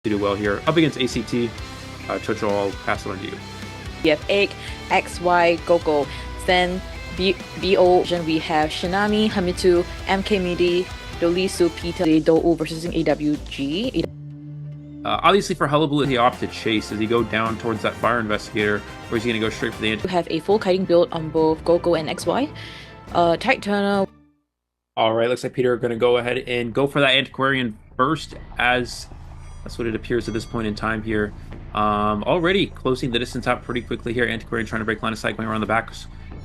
do well here. Up against ACT, Chocho, I'll pass it on to you. We have Egg, XY, Gogo. Then BO, we have Shinami, Hamitu, MKmldy, Dolisu, Peter, Dou versus AWG. Obviously for Hullabaloo, he opted chase. Does he go down towards that fire investigator, or is he going to go straight for the We have a full kiting build on both Gogo and XY. Tight turner. All right, looks like Peter are going to go ahead and go for that Antiquarian first, as that's what it appears at this point in time here. Already closing the distance out pretty quickly here. Antiquarian trying to break line of sight, going around the back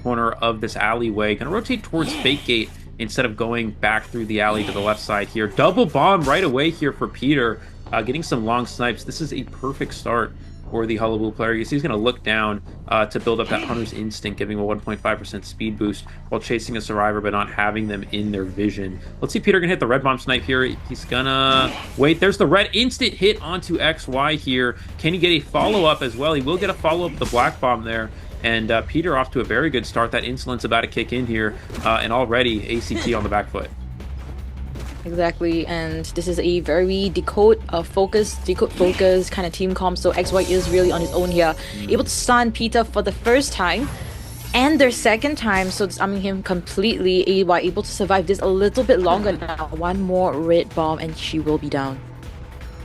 corner of this alleyway. Going to rotate towards Fake Gate instead of going back through the alley to the left side here. Double bomb right away here for Peter. Getting some long snipes. This is a perfect start for the Hullabaloo player. You see he's going to look down to build up that Hunter's Instinct, giving a 1.5% speed boost while chasing a survivor but not having them in their vision. Let's see Peter going to hit the red bomb snipe here. He's going to wait. There's the red instant hit onto XY here. Can he get a follow-up as well? He will get a follow-up with the black bomb there. And Peter off to a very good start. That insolence about to kick in here. And already ACT on the back foot. Exactly, and this is a very decode focus kind of team comp, so XY is really on his own here. Able to stun Peter for the first time and their second time, so disarming him completely. AY able to survive this a little bit longer now. One more red bomb and she will be down.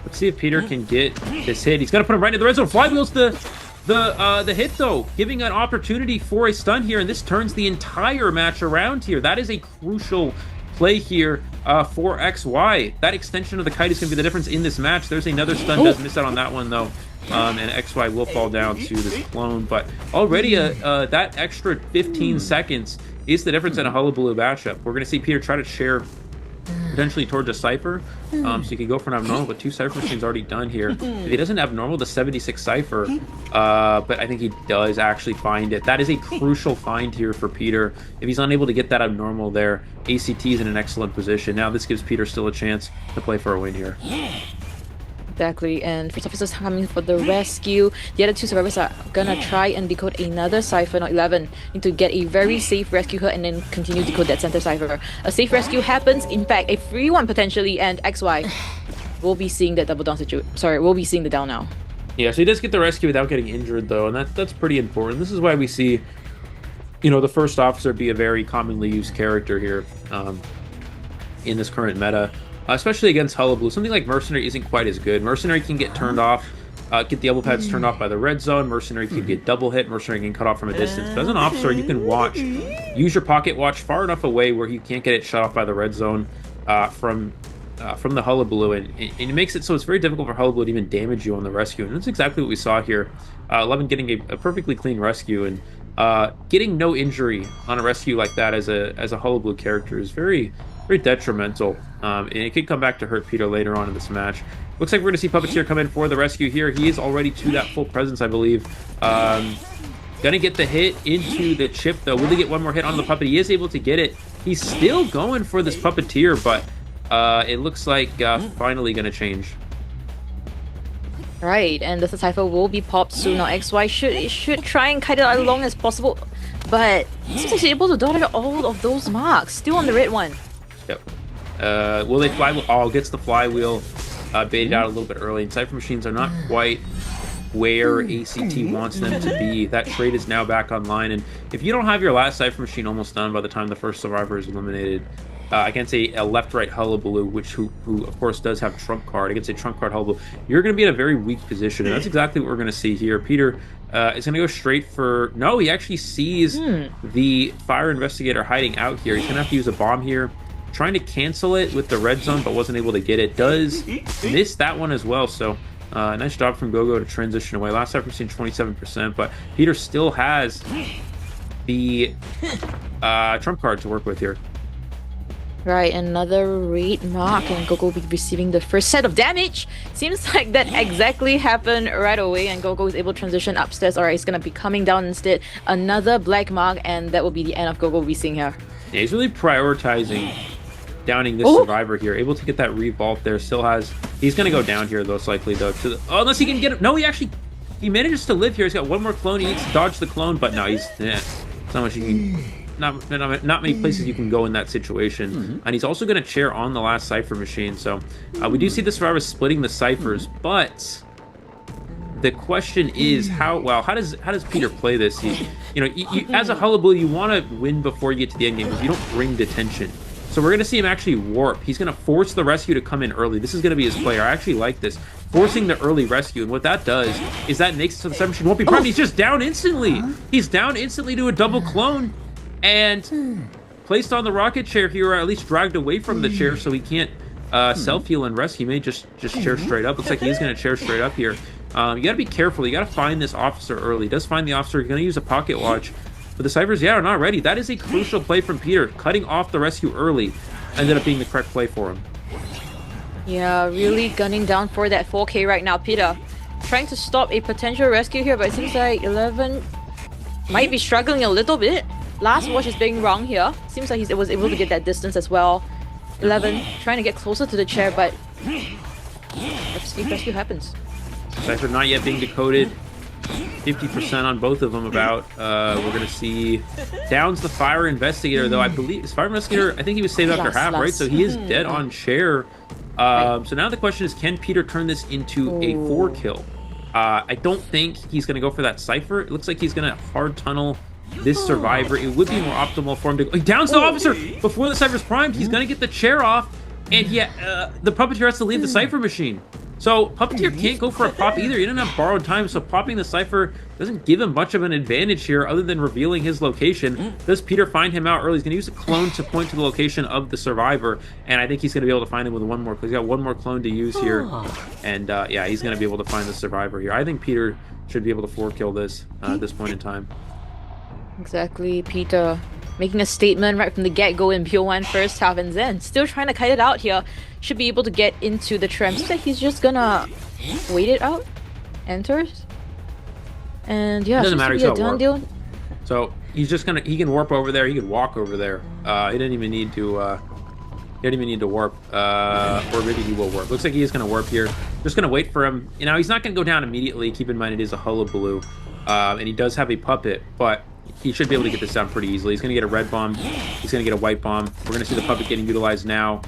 Let's see if Peter can get this hit. He's going to put him right in the red zone. Flywheel's the hit though, giving an opportunity for a stun here, and this turns the entire match around here. That is a crucial play here for XY. That extension of the kite is going to be the difference in this match. There's another stun, does miss out on that one though, and XY will fall down to this clone. But already that extra 15 seconds is the difference in a Hullabaloo matchup. We're going to see Peter try to share potentially towards a Cypher, so he could go for an abnormal, but 2 Cypher machines already done here. If he doesn't abnormal, the 76 Cypher, but I think he does actually find it. That is a crucial find here for Peter. If he's unable to get that abnormal there, ACT is in an excellent position. Now this gives Peter still a chance to play for a win here. Exactly, and first officers coming for the rescue. The other 2 survivors are gonna try and decode another Cypher, not 11. Need to get a very safe rescue here and then continue to decode that center Cypher. A safe rescue happens, in fact, a free one potentially, and XY will be seeing that double down situation. Sorry, we'll be seeing the down now. Yeah, so he does get the rescue without getting injured though, and that's pretty important. This is why we see, you know, the first officer be a very commonly used character here in this current meta. Especially against Hullabaloo. Something like Mercenary isn't quite as good. Mercenary can get turned off, get the elbow pads turned off by the red zone. Mercenary can get double hit. Mercenary can cut off from a distance. But as an officer, you can watch, use your pocket watch far enough away where you can't get it shut off by the red zone from the Hullabaloo, and it makes it so it's very difficult for Hullabaloo to even damage you on the rescue. And that's exactly what we saw here. 11 getting a perfectly clean rescue, and getting no injury on a rescue like that as a Hullabaloo character is very detrimental, and it could come back to hurt Peter later on in this match. Looks like we're going to see Puppeteer come in for the rescue here. He is already to that full presence, I believe. Gonna get the hit into the chip, though. Will he get one more hit on the puppet? He is able to get it. He's still going for this Puppeteer, but it looks like finally going to change. Right, and the Cypher will be popped soon. Now XY should try and kite it as long as possible, but he seems like he's able to dodge all of those marks. Still on the red one. Yep. Will they fly? Oh, gets the flywheel baited out a little bit early. And Cypher machines are not quite where ACT wants them to be. That trade is now back online, and if you don't have your last Cypher machine almost done by the time the first survivor is eliminated, against a left-right Hullabaloo, who of course does have trump card, against a trump card Hullabaloo, you're going to be in a very weak position, and that's exactly what we're going to see here. Peter is going to go straight for... No, he actually sees the fire investigator hiding out here. He's going to have to use a bomb here, trying to cancel it with the red zone, but wasn't able to get it. Does miss that one as well, so nice job from Gogo to transition away. Last time we've seen 27%, but Peter still has the trump card to work with here. Right, another raid mark, and Gogo will be receiving the first set of damage. Seems like that exactly happened right away, and Gogo is able to transition upstairs. Alright, he's gonna be coming down instead. Another black mark, and that will be the end of Gogo we're seeing here. Yeah, he's really prioritizing downing this survivor here. Able to get that revault there. Still has... He's going to go down here, most likely, though. Unless he can get it. No, he manages to live here. He's got one more clone. He needs to dodge the clone, but no, he's... Yeah, it's not much he can not many places you can go in that situation. And he's also going to chair on the last cipher machine. So we do see the survivors splitting the ciphers, but the question is how does Peter play this? As a Hullabaloo, you want to win before you get to the end game because you don't bring detention. So we're going to see him actually warp. He's going to force the rescue to come in early. This is going to be his play. I actually like this. Forcing the early rescue. And what that does is that makes it so the cipher machine won't be primed. He's just down instantly. He's down instantly to a double clone. And placed on the rocket chair here, or at least dragged away from the chair so he can't self-heal and rescue. He may just chair straight up. Looks like he's going to chair straight up here. You got to be careful. You got to find this officer early. He does find the officer. He's going to use a pocket watch. But the ciphers, are not ready. That is a crucial play from Peter. Cutting off the rescue early ended up being the correct play for him. Yeah, really gunning down for that 4K right now. Peter trying to stop a potential rescue here, but it seems like 11 might be struggling a little bit. Last watch is being wrong here. Seems like he was able to get that distance as well. 11 trying to get closer to the chair, but let's see if rescue happens. Cipher not yet being decoded. 50% on both of them about. We're going to see downs the fire investigator, though I believe his fire investigator, I think he was saved after half, right? So he is dead on chair. So now the question is, can Peter turn this into a 4-kill? I don't think he's going to go for that cipher. It looks like he's going to hard tunnel this survivor. It would be more optimal for him to go. He downs the officer before the cipher's primed. He's going to get the chair off, and the puppeteer has to leave the cipher machine. So Puppeteer can't go for a pop either. He didn't have borrowed time, so popping the cipher doesn't give him much of an advantage here other than revealing his location. Does Peter find him out early? He's going to use a clone to point to the location of the survivor, and I think he's going to be able to find him with one more, because he's got one more clone to use here. And yeah, he's going to be able to find the survivor here. I think Peter should be able to 4-kill this at this point in time. Exactly, Peter making a statement right from the get-go in PO1 first half, and then still trying to kite it out here. Should be able to get into the tram. Seems like he's just gonna wait it out. Enters. And yeah, it doesn't matter, he's got done deal. So he's just gonna, he can warp over there, he can walk over there. He didn't even need to warp, or maybe he will warp. Looks like he is gonna warp here. Just gonna wait for him. You know, he's not gonna go down immediately. Keep in mind it is a Hullabaloo, and he does have a puppet, but he should be able to get this down pretty easily. He's gonna get a red bomb. He's gonna get a white bomb. We're gonna see the puppet getting utilized now.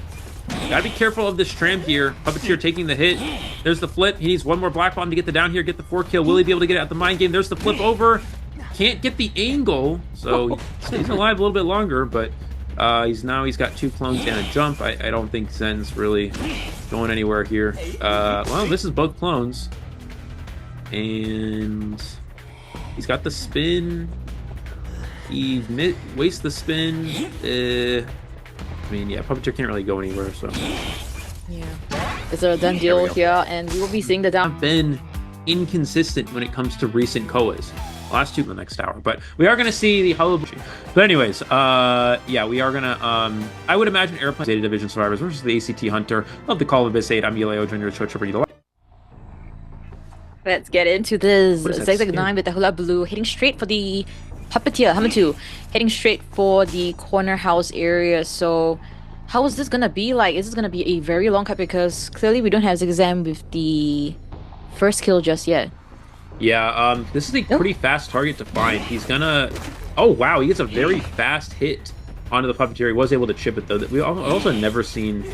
Gotta be careful of this tram here. Puppeteer taking the hit. There's the flip. He needs one more black bomb to get the down here, get the 4-kill. Will he be able to get it at the mind game? There's the flip over. Can't get the angle, so he's alive a little bit longer, but he's got 2 clones and a jump. I don't think Zen's really going anywhere here. Well, this is both clones. And he's got the spin. He wastes the spin. I mean, yeah, Puppeteer can't really go anywhere, so. Yeah. It's a done deal here, and we will be seeing the down. Have been inconsistent when it comes to recent COAs. Last 2 in the next hour, but we are going to see the Hullabaloo. But anyways, yeah, we are going to, I would imagine Airplane ZETA Division Survivors versus the ACT Hunter of the Call of VIII. I'm Elio, Junior Show Tripper. Let's get into this. ZETA 9 with the Hullabaloo heading straight for the Puppeteer, Hamitu, heading straight for the corner house area. So how is this gonna be like? Is this gonna be a very long cut? Because clearly we don't have Zigzam with the first kill just yet. Yeah, this is a pretty fast target to find. He's gonna... Oh, wow, he gets a very fast hit onto the Puppeteer. He was able to chip it, though. We also never seen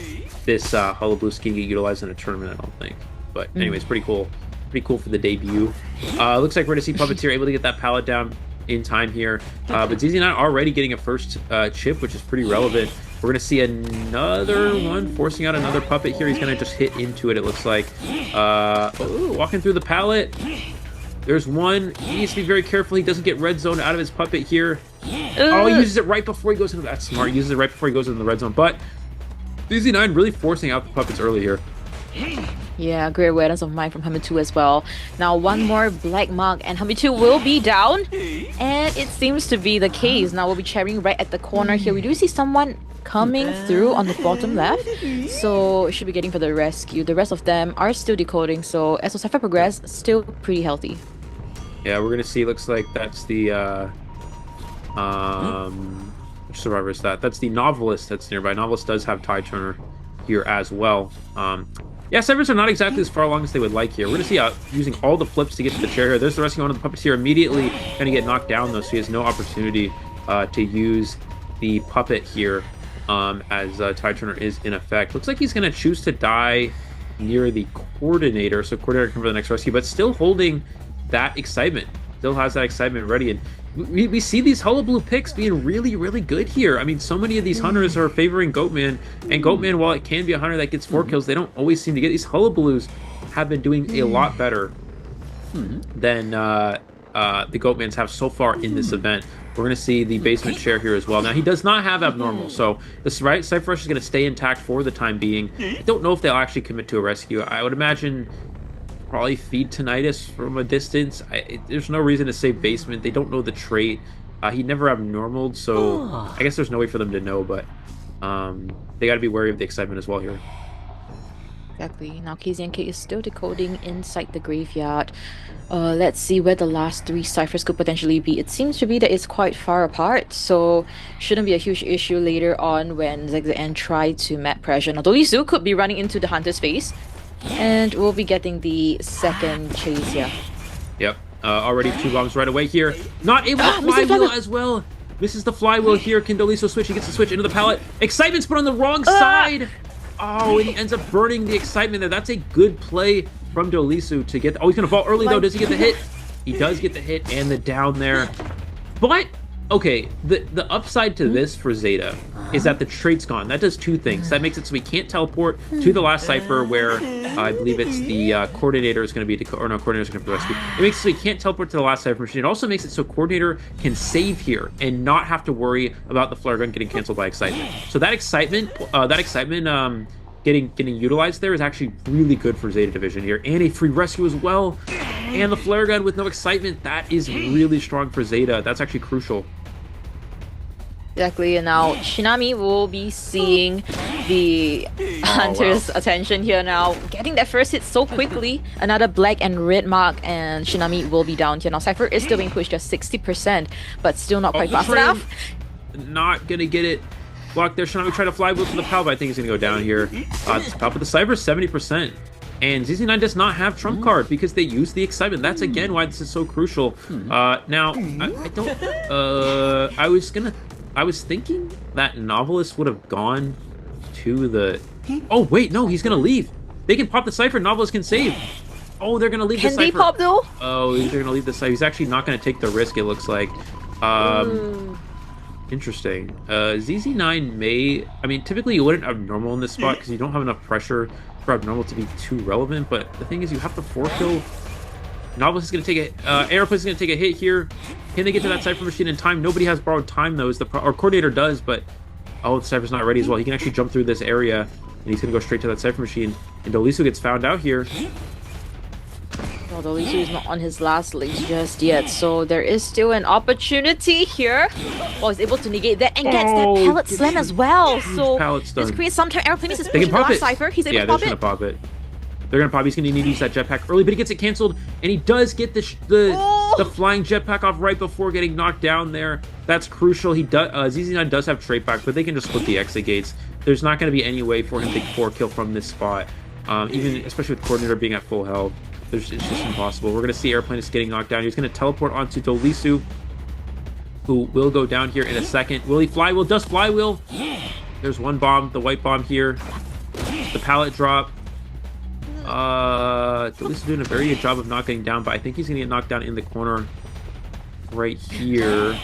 this Hullabaloo skin get utilized in a tournament, I don't think. But anyways, pretty cool. Pretty cool for the debut. Looks like we're gonna see Puppeteer able to get that pallet down in time here, but ZZ9 already getting a first chip, which is pretty relevant. We're gonna see another one forcing out another puppet here. He's gonna just hit into it, it looks like. Walking through the pallet. There's one. He needs to be very careful he doesn't get red zone out of his puppet here. Oh, he uses it right before he goes into... That's smart. He uses it right before he goes into the red zone, but ZZ9 really forcing out the puppets early here. Yeah, great awareness of mine from Hamitu as well. Now one more black mark and Hamitu will be down. And it seems to be the case. Now we'll be checking right at the corner here. We do see someone coming through on the bottom left. So should be getting for the rescue. The rest of them are still decoding. So as the cipher progress, still pretty healthy. Yeah, we're gonna see, looks like that's the which survivor is that? That's the Novelist that's nearby. Novelist does have Tide Turner here as well. Yeah, ciphers are not exactly as far along as they would like here. We're going to see using all the flips to get to the chair here. There's the rescue onto the Puppeteer immediately. Going to get knocked down, though, so he has no opportunity to use the puppet here as Tide Turner is in effect. Looks like he's going to choose to die near the coordinator, so coordinator can for the next rescue, but still holding that excitement. Still has that excitement ready, and we see these Hullabaloo picks being really, really good here. I mean, so many of these hunters are favoring Goatman, and Goatman, while it can be a hunter that gets 4 kills, they don't always seem to get. These Hullabaloos have been doing a lot better than the Goatmans have so far in this event. We're going to see the basement share here as well. Now, he does not have abnormal, so this Cypher Rush is going to stay intact for the time being. I don't know if they'll actually commit to a rescue. I would imagine probably feed Tinnitus from a distance. There's no reason to save basement. They don't know the trait. He never abnormaled, so I guess there's no way for them to know, but they got to be wary of the excitement as well here. Exactly. Now KZNK is still decoding inside the graveyard. Let's see where the last 3 ciphers could potentially be. It seems to be that it's quite far apart, so shouldn't be a huge issue later on when ZZN try to map pressure. Now Dolisu could be running into the hunter's face, and we'll be getting the second chase here. Yep. Already 2 bombs right away here. Not able to flywheel as well. Misses the flywheel here. Can Dolisu switch? He gets the switch into the pallet. Excitement's put on the wrong side. Oh, and he ends up burning the excitement there. That's a good play from Dolisu to get... Oh, he's going to fall early, though. Does he get the hit? He does get the hit and the down there. But, okay, the upside to this for Zeta is that the trait's gone. That does 2 things. That makes it so we can't teleport to the last cipher where I believe it's the coordinator is going to be... coordinator is going to be rescued. It makes it so we can't teleport to the last cipher machine. It also makes it so coordinator can save here and not have to worry about the flare gun getting canceled by excitement. So that excitement getting utilized there is actually really good for Zeta Division here. And a free rescue as well. And the flare gun with no excitement. That is really strong for Zeta. That's actually crucial. Exactly, and now Shinami will be seeing the hunter's attention here now, getting that first hit so quickly. Another black and red mark, and Shinami will be down here. Now Cypher is still being pushed just 60%, but still not quite fast enough. Not gonna get it blocked there. Shinami tried to fly wheel to the PAL, but I think he's gonna go down here. Top of the Cypher, 70%. And ZZ9 does not have trump card because they use the excitement. That's again why this is so crucial. Now I was thinking that Novelist would have gone to the... Oh wait, no, he's gonna leave. They can pop the Cypher, Novelist can save. Oh, they're gonna leave the Cypher. Can they pop though? Oh, they're gonna leave the Cypher. He's actually not gonna take the risk, it looks like. Interesting. ZZ9 may... I mean, typically you wouldn't abnormal in this spot because you don't have enough pressure for abnormal to be too relevant, but the thing is you have to 4-kill. Novelist is going to take a... Aeroplane is going to take a hit here. Can they get to that Cypher machine in time? Nobody has borrowed time, though. Or Coordinator does, but... Oh, the Cypher's not ready as well. He can actually jump through this area, and he's going to go straight to that Cypher machine. And Dolisu gets found out here. Well, Dolisu is not on his last legs just yet, so there is still an opportunity here. Oh, he's able to negate that and gets that pallet slam as well. So this creates some time. Aeroplane is pushing the last Cypher. He's able to pop it. They're going to pop it. They're going to pop. He's going to need to use that jetpack early, but he gets it canceled, and he does get the flying jetpack off right before getting knocked down there. That's crucial. He does. ZZ9 does have trait back, but they can just split the exit gates. There's not going to be any way for him to 4-kill from this spot, even especially with Coordinator being at full health. It's just impossible. We're going to see Airplane is getting knocked down. He's going to teleport onto Dolisu, who will go down here in a second. Will he flywheel? Does flywheel? There's one bomb, the white bomb here. The pallet drop. Dolisu doing a very good job of not getting down, but I think he's going to get knocked down in the corner right here.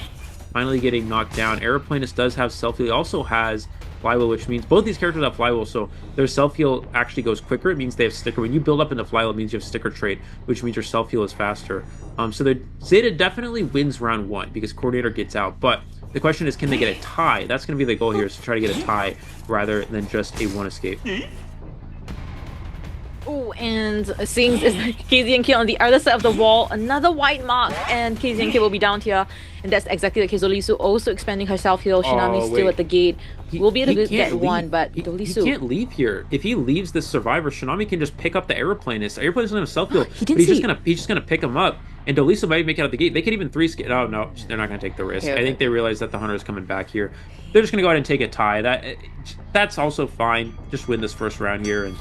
Finally getting knocked down. Aeroplanist does have self-heal. He also has flywheel, which means both these characters have flywheel, so their self-heal actually goes quicker. It means they have sticker. When you build up into flywheel, it means you have sticker trait, which means your self-heal is faster. So the Zeta definitely wins round 1 because Coordinator gets out, but the question is, can they get a tie? That's going to be the goal here, is to try to get a tie rather than just a 1 escape. Oh, and seeing KZNK on the other side of the wall, another white mark, and KZNK will be down here. And that's exactly the case. Dolisu also expanding her self-heal. Shinami still at the gate. We'll be able to get one, but Dolisu... He can't leave here. If he leaves this survivor, Shinami can just pick up the Aeroplanist. Aeroplanist doesn't have self-heal, but he's just gonna pick him up. And Dolisu might make it out of the gate. They could even 3-skip... Oh, no, they're not gonna take the risk. I think they realize that the Hunter is coming back here. They're just gonna go ahead and take a tie. That's also fine. Just win this first round here, and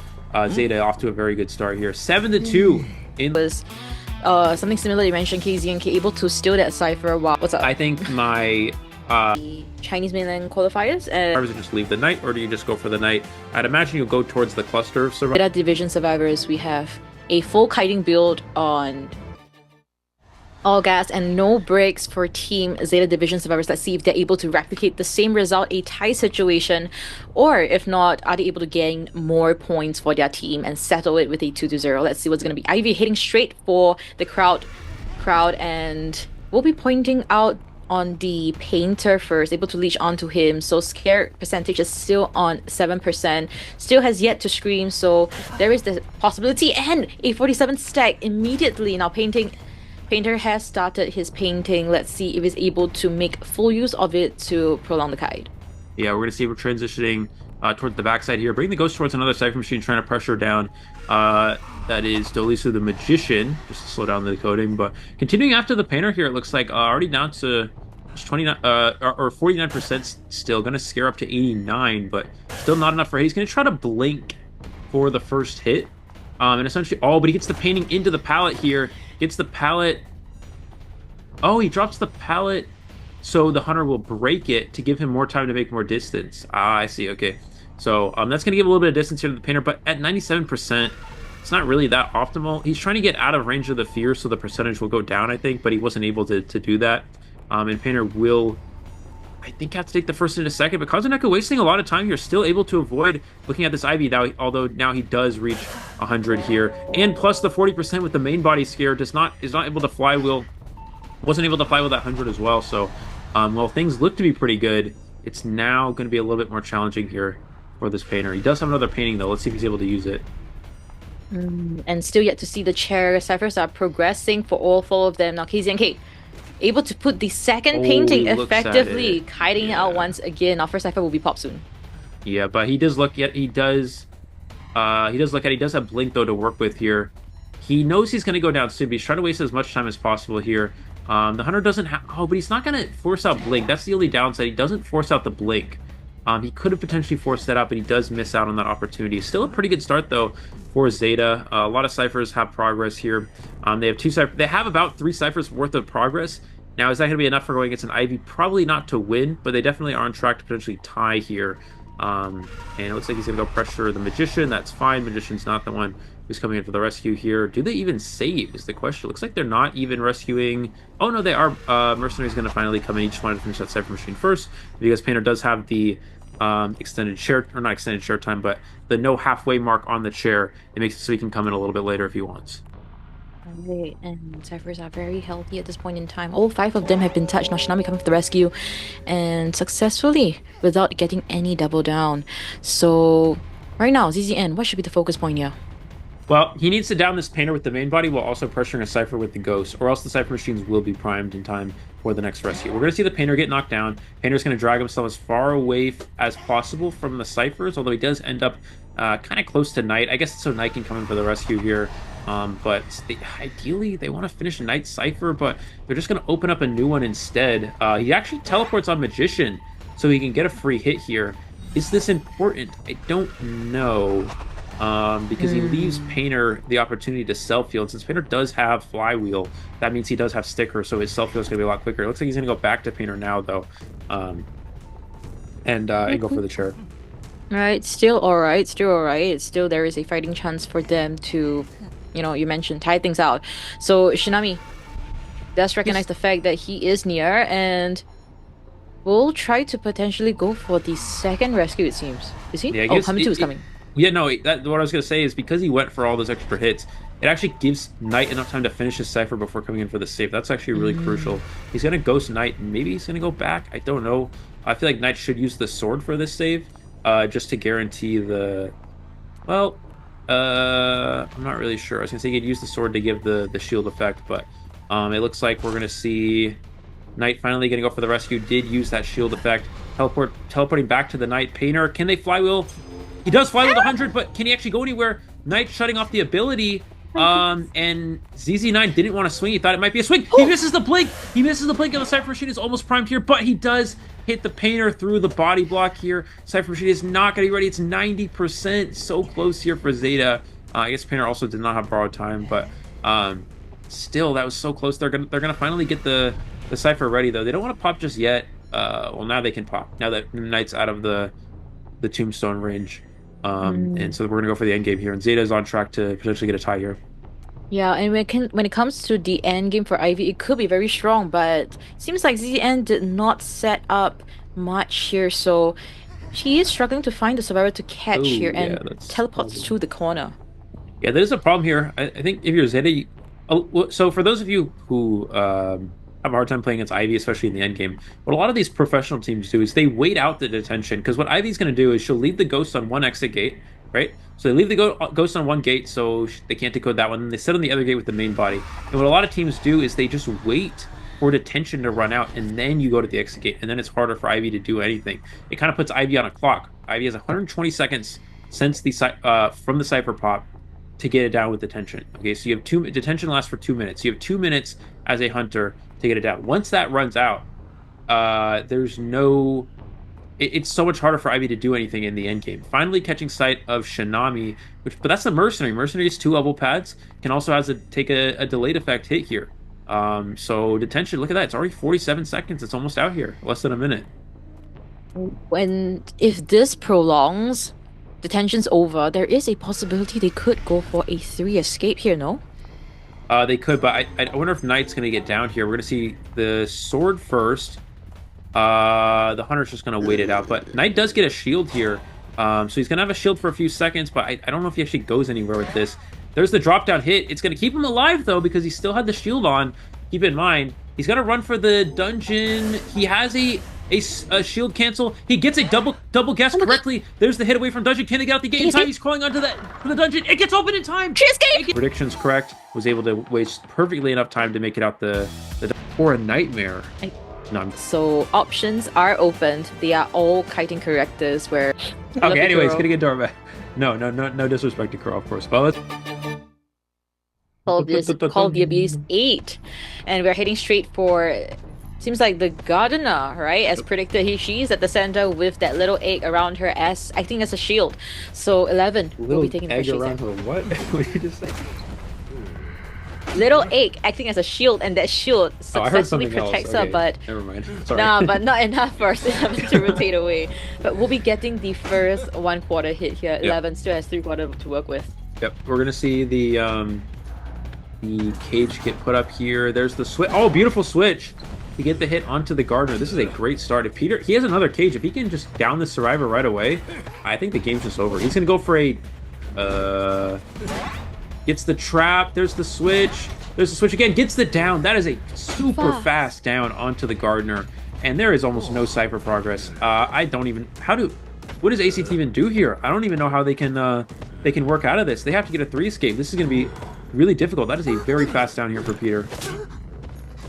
Zeta off to a very good start here. 7-2 in... Was something similar you mentioned, KZNK able to steal that Cypher. Wow, what's up? I think my the Chinese mainland qualifiers, and Survivors just leave the knight, or do you just go for the knight? I'd imagine you'll go towards the cluster of survivors. ZETA Division survivors, we have a full kiting build on all gas and no brakes for Team ZETA Division survivors. Let's see if they're able to replicate the same result, a tie situation, or if not, are they able to gain more points for their team and settle it with a 2-0. Let's see what's going to be. IDV hitting straight for the crowd, and we'll be pointing out on the painter first, able to leech onto him. So scare percentage is still on 7%, still has yet to scream, so there is the possibility, and a 47 stack immediately. Now Painter has started his painting. Let's see if he's able to make full use of it to prolong the kite. Yeah, we're gonna see we're transitioning towards the backside here. Bring the ghost towards another Cypher Machine, trying to pressure down. That is Dolisu the Magician, just to slow down the decoding. But continuing after the Painter here, it looks like already down to 29 or 49% still. Gonna scare up to 89, but still not enough for hit. He's gonna try to blink for the first hit. And essentially, but he gets the painting into the pallet here. Gets the pallet. Oh, he drops the pallet, so the hunter will break it to give him more time to make more distance. Ah, I see. Okay, so that's gonna give a little bit of distance here to the painter, but at 97%, it's not really that optimal. He's trying to get out of range of the fear, so the percentage will go down, I think, but he wasn't able to do that. And painter will, I think, have to take the first and a second, but Kazuneka wasting a lot of time here, still able to avoid looking at this Ivy, although now he does reach 100 here. And plus the 40% with the main body scare is not able to flywheel, wasn't able to flywheel that 100 as well. So, well, things look to be pretty good. It's now going to be a little bit more challenging here for this painter. He does have another painting, though. Let's see if he's able to use it. And still yet to see the chair. Ciphers are progressing for all four of them. Now, KZNK able to put the second painting effectively, kiting it out once again. Our first cipher will be pop soon. Yeah, but he does look at he does have blink though to work with here. He knows he's going to go down soon, but he's trying to waste as much time as possible here. The hunter doesn't have, but he's not going to force out blink. That's the only downside. He doesn't force out the blink. He could have potentially forced that out, but he does miss out on that opportunity. Still a pretty good start though for Zeta. A lot of ciphers have progress here. They have they have about 3 ciphers worth of progress. Now, is that going to be enough for going against an Ivy? Probably not to win, but they definitely are on track to potentially tie here. And it looks like he's going to go pressure the Magician. That's fine. Magician's not the one who's coming in for the rescue here. Do they even save is the question. Looks like they're not even rescuing. Oh, no, they are. Mercenary's going to finally come in. He just wanted to finish that Cypher Machine first, because Painter does have the extended share, or not extended share time, but the no halfway mark on the chair. It makes it so he can come in a little bit later if he wants. Right, and ciphers are very healthy at this point in time. All 5 of them have been touched. Now Shinami coming for the rescue, and successfully without getting any double down. So right now, ZZN, what should be the focus point here? Well, he needs to down this painter with the main body while also pressuring a cipher with the ghost, or else the cipher machines will be primed in time for the next rescue. We're going to see the painter get knocked down. Painter's going to drag himself as far away as possible from the ciphers, although he does end up kind of close to Knight. I guess so Knight can come in for the rescue here. But ideally, they want to finish a Knight cipher, but they're just going to open up a new one instead. He actually teleports on Magician, so he can get a free hit here. Is this important? I don't know. Because he leaves Painter the opportunity to self-heal. And since Painter does have Flywheel, that means he does have Sticker, so his self-heal is going to be a lot quicker. It looks like he's going to go back to Painter now, though, and go for the chair. Alright, still alright, Still there is a fighting chance for them to, you mentioned, tie things out. So Shinami does recognize the fact that he is near, and will try to potentially go for the second rescue, it seems. Is he? Yeah, Hamato is coming. Yeah, no, what I was going to say is because he went for all those extra hits, it actually gives Knight enough time to finish his cipher before coming in for the save. That's actually really crucial. He's going to ghost Knight. Maybe he's going to go back. I don't know. I feel like Knight should use the sword for this save, just to guarantee the... Well, I'm not really sure. I was going to say he could use the sword to give the shield effect, but it looks like we're going to see Knight finally going to go for the rescue. Did use that shield effect. Teleporting back to the Knight. Painter, can they flywheel? He does fly with 100, but can he actually go anywhere? Knight shutting off the ability, and ZZ9 didn't want to swing. He thought it might be a swing. He misses the blink. He misses the blink, and the Cypher Machine is almost primed here, but he does hit the Painter through the body block here. Cypher Machine is not going to be ready. It's 90%. So close here for Zeta. I guess Painter also did not have borrowed time, but still, that was so close. They're gonna finally get the Cypher ready, though. They don't want to pop just yet. well, now they can pop. Now that Knight's out of the tombstone range. And so we're gonna go for the end game here, and Zeta is on track to potentially get a tie here. Yeah, and when it comes to the end game for Ivy, it could be very strong, but seems like ZN did not set up much here, so she is struggling to find the survivor to catch Ooh, here yeah, and that's teleports to the corner. Yeah, there's a problem here. I think if you're Zeta, so for those of you who have a hard time playing against Ivy, especially in the end game, what a lot of these professional teams do is they wait out the detention, because what Ivy's going to do is she'll leave the ghost on one exit gate, right? So they leave the ghost on one gate, so they can't decode that one. And they sit on the other gate with the main body. And what a lot of teams do is they just wait for detention to run out, and then you go to the exit gate, and then it's harder for Ivy to do anything. It kind of puts Ivy on a clock. Ivy has 120 seconds since the from the cipher pop to get it down with detention. Okay, so you have detention lasts for 2 minutes. You have 2 minutes as a hunter to get it down. Once that runs out, there's no. It's so much harder for Ivy to do anything in the end game. Finally catching sight of Shinami, but that's the mercenary. Mercenary is 2 level pads. Can also take a delayed effect hit here. So detention. Look at that. It's already 47 seconds. It's almost out here. Less than a minute. If this prolongs, detention's over, there is a possibility they could go for a 3 escape here, no? They could, but I wonder if Knight's going to get down here. We're going to see the sword first. The Hunter's just going to wait it out, but Knight does get a shield here. So he's going to have a shield for a few seconds, but I don't know if he actually goes anywhere with this. There's the drop down hit. It's going to keep him alive, though, because he still had the shield on. Keep in mind, he's going to run for the dungeon. He has a shield cancel. He gets a double guess correctly. There's the hit away from dungeon. Can they get out the gate in time? He's crawling onto the dungeon. It gets open in time. She escaped. Predictions correct. Was able to waste perfectly enough time to make it out the for a nightmare. No, so options are opened. They are all kiting correctors. Where okay. Anyways, gonna get Dora. No disrespect to Crow, of course. Well, let's called the Abyss 8, and we're heading straight for. Seems like the gardener, right? As predicted, she's at the center with that little egg around her as acting as a shield. So 11 will be taking the first around her. What? What did you just say? Little egg acting as a shield, and that shield successfully protects her, but never mind. Sorry. Nah, but not enough for us to rotate away. But we'll be getting the first 1/4 hit here. Yep. 11 still has 3/4 to work with. Yep, we're gonna see the cage get put up here. There's the switch. Oh, beautiful switch to get the hit onto the gardener. This is a great start. If Peter, he has another cage. If he can just down the survivor right away, I think the game's just over. He's gonna go for a gets the trap. There's the switch. There's the switch again. Gets the down. That is a super fast down onto the gardener. And there is almost no cipher progress. I don't even. What does ACT even do here? I don't even know how they can work out of this. They have to get a 3 escape. This is going to be really difficult. That is a very fast down here for Peter.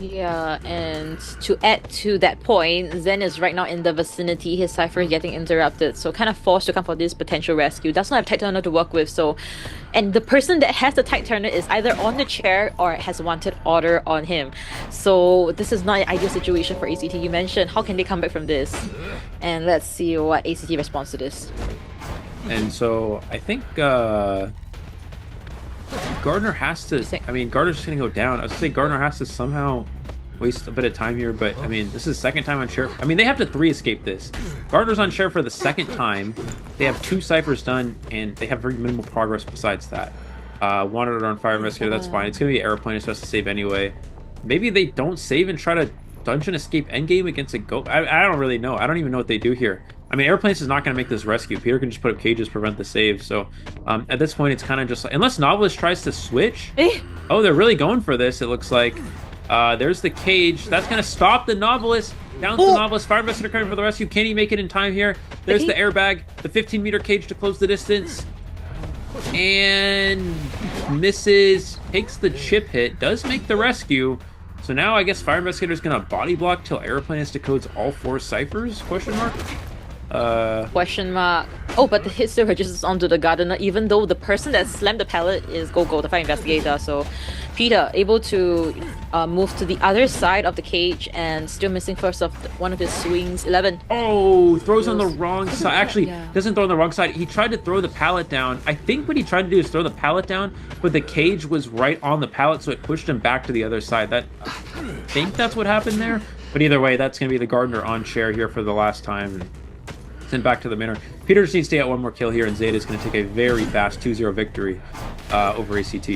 Yeah, and to add to that point, Zen is right now in the vicinity. His cipher is getting interrupted, so kind of forced to come for this potential rescue. Does not have Tide Turner to work with, so... And the person that has the Tide Turner is either on the chair or has wanted order on him. So this is not an ideal situation for ACT. You mentioned, how can they come back from this? And let's see what ACT responds to this. And so, I think, Gardner has to. I mean, Gardner's just gonna go down. I was gonna say Gardner has to somehow waste a bit of time here, but I mean, this is the second time on sheriff. I mean, they have to 3 escape this. Gardner's on sheriff for the second time. They have 2 ciphers done, and they have very minimal progress besides that. Wanted on fire investigator. That's fine. It's gonna be airplane. It's supposed to save anyway. Maybe they don't save and try to dungeon escape endgame against a goat. I don't really know. I don't even know what they do here. I mean, Airplanes is not going to make this rescue. Peter can just put up cages, prevent the save. So at this point, it's kind of just like, unless Novelist tries to switch. Oh, they're really going for this, it looks like. There's the cage. That's going to stop the Novelist. Down to the Novelist. Fire investigator coming for the rescue. Can he make it in time here? There's the airbag. The 15-meter cage to close the distance. And misses. Takes the chip hit. Does make the rescue. So now I guess Fire Investigator is going to body block till Airplane decodes all 4 ciphers? Question mark? Question mark. Oh, but the hit still registers onto the gardener, even though the person that slammed the pallet is Go, the fire investigator. So Peter able to move to the other side of the cage and still missing first of one of his swings. 11. Oh, throws on the wrong side. Actually, doesn't throw on the wrong side. He tried to throw the pallet down. I think what he tried to do is throw the pallet down, but the cage was right on the pallet, so it pushed him back to the other side. I think that's what happened there. But either way, that's going to be the Gardener on chair here for the last time. Sent back to the manor. Peter just needs to get one more kill here, and ZETA is going to take a very fast 2-0 victory over ACT.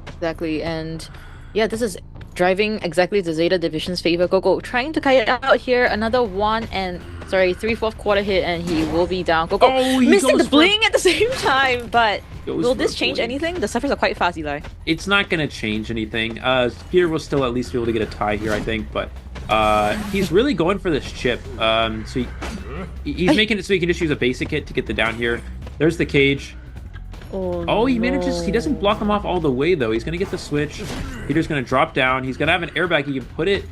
Exactly, and yeah, this is driving exactly to ZETA Division's favor. Gogo trying to kite out here. Another 3/4 quarter hit, and he will be down. Gogo missing the bling at the same time, but will this change anything? The Cyphers are quite fast, Eli. It's not going to change anything. Peter will still at least be able to get a tie here, I think, but he's really going for this chip. So he's making it so he can just use a basic hit to get the down here. There's the cage. Oh, he manages. He doesn't block him off all the way, though. He's going to get the switch. Peter's going to drop down. He's going to have an airbag. He can put it.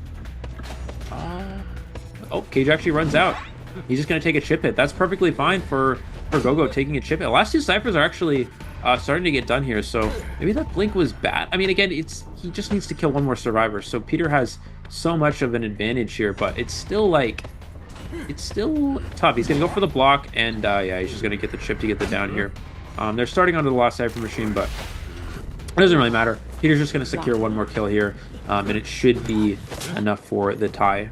Oh, cage actually runs out. He's just going to take a chip hit. That's perfectly fine for Gogo taking a chip hit. The last two Cyphers are actually starting to get done here, so maybe that blink was bad. I mean, again, he just needs to kill one more survivor, so Peter has so much of an advantage here, but it's still tough. He's going to go for the block, and yeah, he's just going to get the chip to get the down here. They're starting onto the Lost Cypher machine, but it doesn't really matter. Peter's just going to secure one more kill here, and it should be enough for the tie.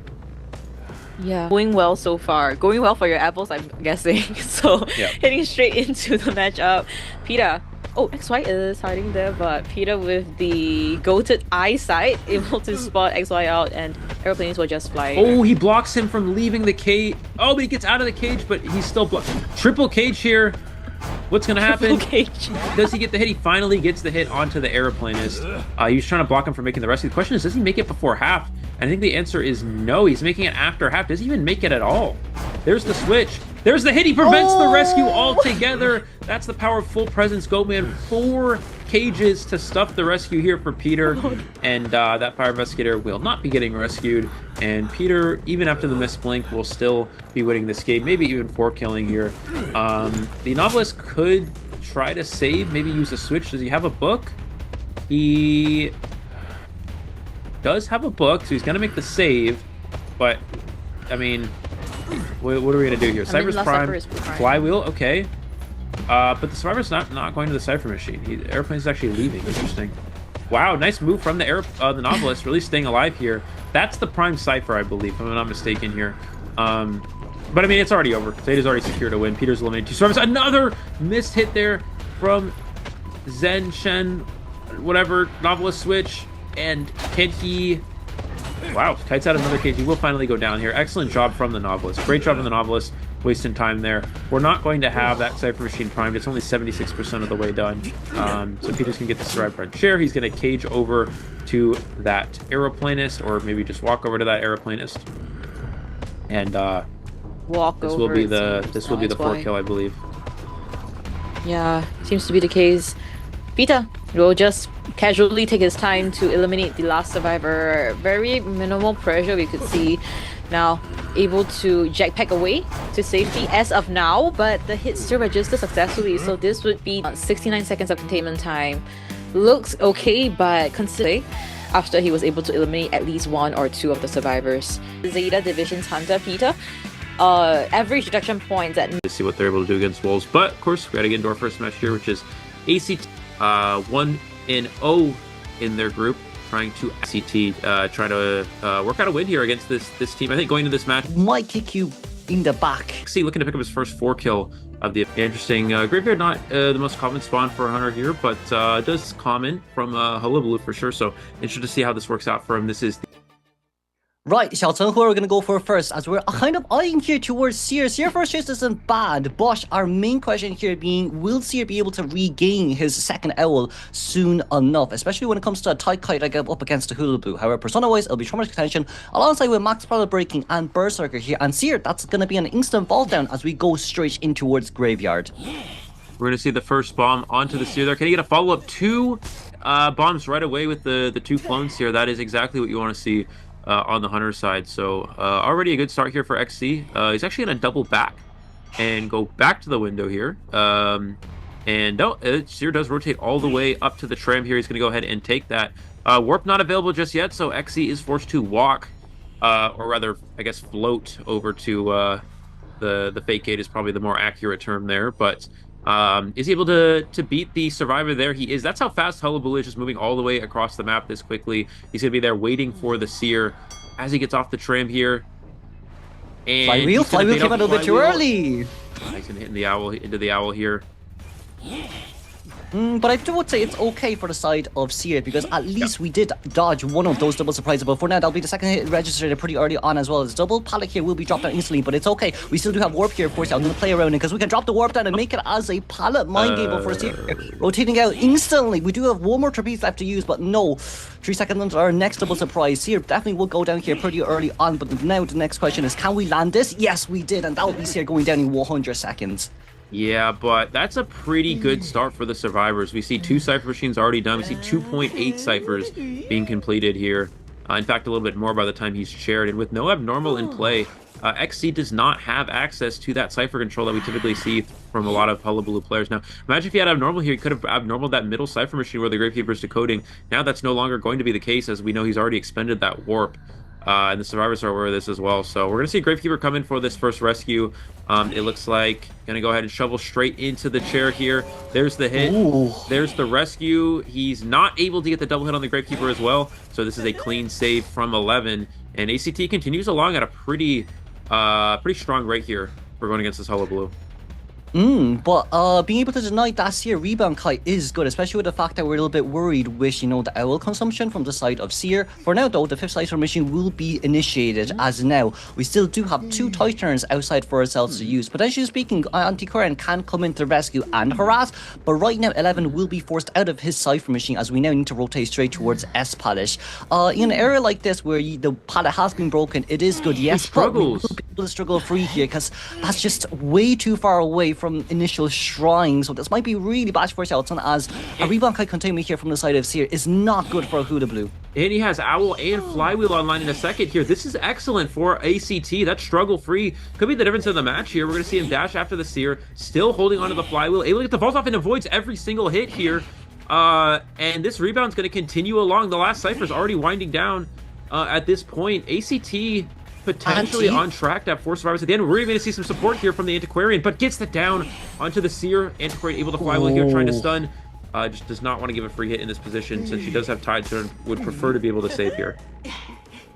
Yeah, going well so far. Going well for your apples, I'm guessing. So, yeah. Heading straight into the matchup. Peter. Oh, XY is hiding there, but Peter with the goated eyesight, able to spot XY out, and airplanes will just fly. Oh, he blocks him from leaving the cage. Oh, but he gets out of the cage, but he's still blocked. Triple cage here. What's going to happen? Does he get the hit? He finally gets the hit onto the aeroplanist. He was trying to block him from making the rescue. The question is, does he make it before half? And I think the answer is no. He's making it after half. Does he even make it at all? There's the switch. There's the hit. He prevents the rescue altogether. That's the power of full presence. Goatman, 4 cages to stuff the rescue here for Peter. And that fire investigator will not be getting rescued. And Peter, even after the missed blink, will still be winning this game. Maybe even 4 killing here. The novelist could try to save, maybe use a switch. Does he have a book? He does have a book, so he's going to make the save. But, I mean, what are we going to do here? Cypher's Prime, Flywheel, okay. But the Survivor's not going to the Cypher machine. The airplane's actually leaving. Interesting. Wow, nice move from the novelist, really staying alive here. That's the Prime Cypher, I believe, if I'm not mistaken here. But I mean, it's already over. ZETA's already secured a win. Peter's eliminated 2 survivors. Another missed hit there from Zen Shen, whatever, novelist switch. And can he... Wow, kites out another cage. He will finally go down here. Excellent job from the novelist. Great job from the novelist. Wasting time there. We're not going to have that Cypher machine primed. It's only 76% of the way done. So Peter's going to get the survivor on chair. He's going to cage over to that aeroplanist, or maybe just walk over to that aeroplanist. And this will be the 4 kill, I believe. Yeah, seems to be the case. Peter will just casually take his time to eliminate the last survivor. Very minimal pressure, we could see. Now, able to jackpack away to safety as of now, but the hit still registers successfully, so this would be 69 seconds of containment time. Looks okay, but considering after he was able to eliminate at least 1 or 2 of the survivors. ZETA Division's Hunter, Peter, average deduction points at... To see what they're able to do against Wolves, but of course, we gotta get into our first match here, which is ACT 1-0 in their group, trying to try to work out a win here against this team. I think going into this match might kick you in the back. See, looking to pick up his first 4 kill of the interesting Graveyard. Not the most common spawn for a hunter here, but does common from Hullabaloo for sure. So interested to see how this works out for him. This is Right, Xiaochen, who are we going to go for first? As we're kind of eyeing here towards Seer. Seer first chase isn't bad, but our main question here being, will Seer be able to regain his second owl soon enough? Especially when it comes to a tight kite up against the Hullabaloo. However, persona-wise, it'll be traumatic contention alongside with Max Prowler breaking and Berserker here. And Seer, that's going to be an instant vault down as we go straight in towards Graveyard. We're going to see the first bomb onto the Seer there. Can he get a follow-up? 2 bombs right away with the 2 clones here. That is exactly what you want to see on the hunter side. So already a good start here for XC. He's actually going to double back and go back to the window here. And no, Seer does rotate all the way up to the tram here. He's going to go ahead and take that. Warp not available just yet, so XC is forced to walk, or rather, I guess, float over to the fake gate is probably the more accurate term there. But Is he able to beat the survivor there? He is. That's how fast Hullabaloo is, just moving all the way across the map this quickly. He's going to be there waiting for the seer as he gets off the tram here. And Flywheel came out a little bit too early. He's going to hit into the owl here. But I would say it's okay for the side of Seer because at least we did dodge one of those double surprises. But for now, that'll be the second hit registered pretty early on as well. As double pallet here will be dropped down instantly, but it's okay. We still do have warp here, of course. I'm going to play around it because we can drop the warp down and make it as a pallet mind game for Seer. Rotating out instantly. We do have one more trapeze left to use, but no. 3 seconds until our next double surprise. Seer definitely will go down here pretty early on. But now the next question is, can we land this? Yes, we did. And that will be Seer going down in 100 seconds. Yeah, but that's a pretty good start for the survivors. We see 2 cipher machines already done. We see 2.8 ciphers being completed here. In fact, a little bit more by the time he's shared. And with no abnormal in play, XC does not have access to that cipher control that we typically see from a lot of Hullabaloo players. Now, imagine if he had abnormal here, he could have abnormal that middle cipher machine where the Gravekeeper is decoding. Now that's no longer going to be the case, as we know he's already expended that warp. And the survivors are aware of this as well. So we're going to see Gravekeeper come in for this first rescue. It looks like going to go ahead and shovel straight into the chair here. There's the hit. Ooh. There's the rescue. He's not able to get the double hit on the Gravekeeper as well. So this is a clean save from 11. And ACT continues along at a pretty strong rate here for going against this Hullabaloo. But being able to deny that Seer rebound kite is good, especially with the fact that we're a little bit worried with, you know, the owl consumption from the side of Seer. For now, though, the 5th cipher machine will be initiated as now. We still do have 2 Titans outside for ourselves to use. Potentially speaking, Anti-Current can come in to rescue and harass, but right now, 11 will be forced out of his cipher machine as we now need to rotate straight towards S-Pallet. In an area like this where the pallet has been broken, it is good, yes, but we will be able to struggle free here because that's just way too far away from initial shrine, so this might be really bad for Shelton, as a rebound kite containment here from the side of Seer is not good for a Hullabaloo. And he has Owl and Flywheel online in a second here. This is excellent for ACT. That's struggle-free. Could be the difference in the match here. We're going to see him dash after the Seer, still holding onto the Flywheel, able to get the vault off and avoids every single hit here. And this rebound's going to continue along. The last Cypher's already winding down at this point. ACT potentially on track to have 4 survivors at the end. We're even going to see some support here from the Antiquarian, but gets it down onto the Seer. Antiquarian able to Flywheel here, trying to stun. Just does not want to give a free hit in this position since she does have Tide Turn. Would prefer to be able to save here.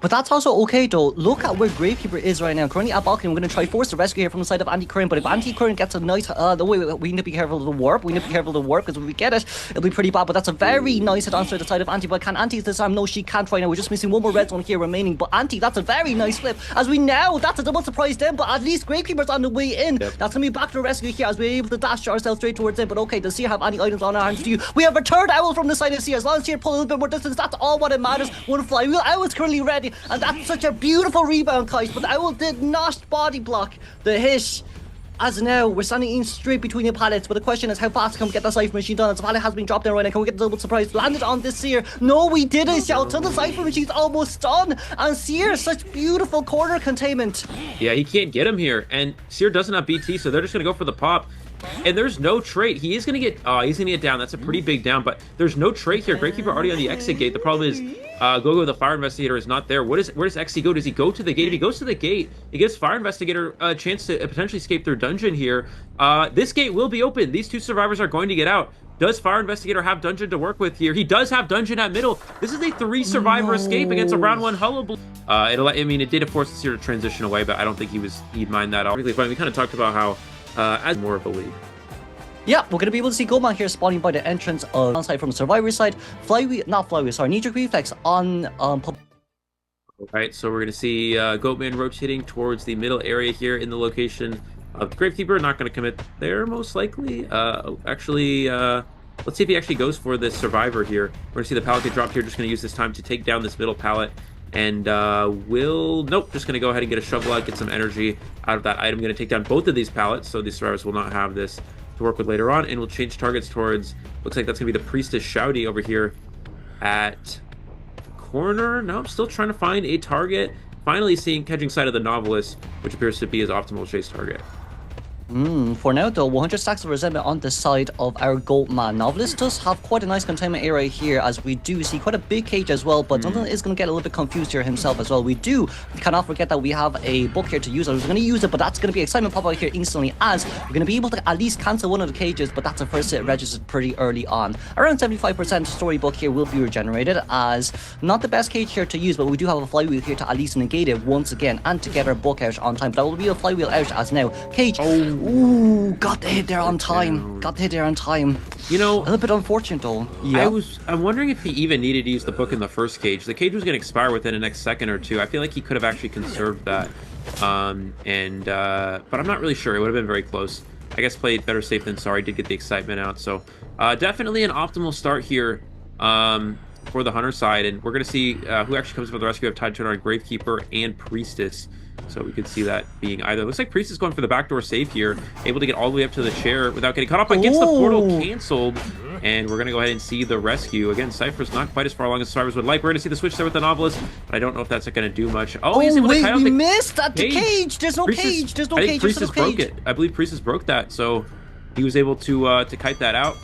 But that's also okay though. Look at where Gravekeeper is right now. Currently at balcony, we're going to try force the rescue here from the side of Anti-Current. But if Anti-Current gets a nice... we need to be careful of the warp. We need to be careful of the warp because if we get it, it'll be pretty bad. But that's a very nice hit onto the side of Anti. But can Anti this time? No, she can't right now. We're just missing one more red zone here remaining. But Anti, that's a very nice flip. As we know, that's a double surprise then. But at least Gravekeeper's on the way in. Yep. That's going to be back to the rescue here as we're able to dash ourselves straight towards it. But okay, does Seer have any items on our hands to you? We have a third owl from the side of Seer. As long as Seer pull a little bit more distance, that's all what it matters. One Flywheel Owl's currently ready. And that's such a beautiful rebound kite, but the owl did not body block the hit. As now, we're standing in straight between the pallets, but the question is how fast can we get that cipher machine done? As the pallet has been dropped down right now, can we get the double surprise landed on this Seer? No, we didn't, Shelton. The cipher machine's almost done, and Seer, such beautiful corner containment. Yeah, he can't get him here, and Seer doesn't have BT, so they're just going to go for the pop. And there's no trait. He is going to get... he's going to get down. That's a pretty big down, but there's no trait here. Gravekeeper already on the exit gate. The problem is Go-Go, the Fire Investigator, is not there. Where does XC go? Does he go to the gate? If he goes to the gate, it gives Fire Investigator a chance to potentially escape their dungeon here. This gate will be open. These 2 survivors are going to get out. Does Fire Investigator have dungeon to work with here? He does have dungeon at middle. This is a 3-survivor escape against a round 1 Hullabaloo. It did force the Seer to transition away, but I don't think he'd mind that. Really fun. We kind of talked about how as more of a lead. Yeah, we're going to be able to see Goatman here spawning by the entrance of downside from the survivor side. Knee-jerk reflex on Alright, so we're going to see Goatman rotating towards the middle area here in the location of the Gravekeeper. Not going to commit there, most likely. Let's see if he actually goes for this survivor here. We're going to see the pallet get dropped here. Just going to use this time to take down this middle pallet. And nope, just going to go ahead and get a shovel out, get some energy out of that item. Going to take down both of these pallets, so these survivors will not have this to work with later on. And we'll change targets towards, looks like that's going to be the Priestess Shouty over here at the corner. No, I'm still trying to find a target. Finally catching sight of the Novelist, which appears to be his optimal chase target. For now, though, 100 stacks of resentment on the side of our Goatman. Novelist does have quite a nice containment area here, as we do see quite a big cage as well, but Dundon is going to get a little bit confused here himself as well. We cannot forget that we have a book here to use. I was going to use it, but that's going to be excitement pop out here instantly, as we're going to be able to at least cancel one of the cages, but that's a first hit registered pretty early on. Around 75% storybook here will be regenerated, as not the best cage here to use, but we do have a flywheel here to at least negate it once again and to get our book out on time. But that will be a flywheel out as now. Cage. Ooh, got the hit there on time. Got the hit there on time. You know, a little bit unfortunate though. Yeah. I'm wondering if he even needed to use the book in the first cage. The cage was going to expire within the next second or two. I feel like he could have actually conserved that. But I'm not really sure. It would have been very close. I guess played better safe than sorry. Did get the excitement out. So definitely an optimal start here for the Hunter side. And we're going to see who actually comes for the rescue of Tide Turner, Gravekeeper, and Priestess. So we could see that being either. Looks like Priest is going for the backdoor save here, able to get all the way up to the chair without getting caught up. But gets the portal canceled, and we're going to go ahead and see the rescue. Again, Cypher's not quite as far along as Survivors would like. We're going to see the switch there with the Novelist, but I don't know if that's going to do much. Oh, he's able to kite out the missed at the cage. There's no cage. There's no cage. I think Priestess broke it. I believe Priestess broke that, so he was able to kite that out.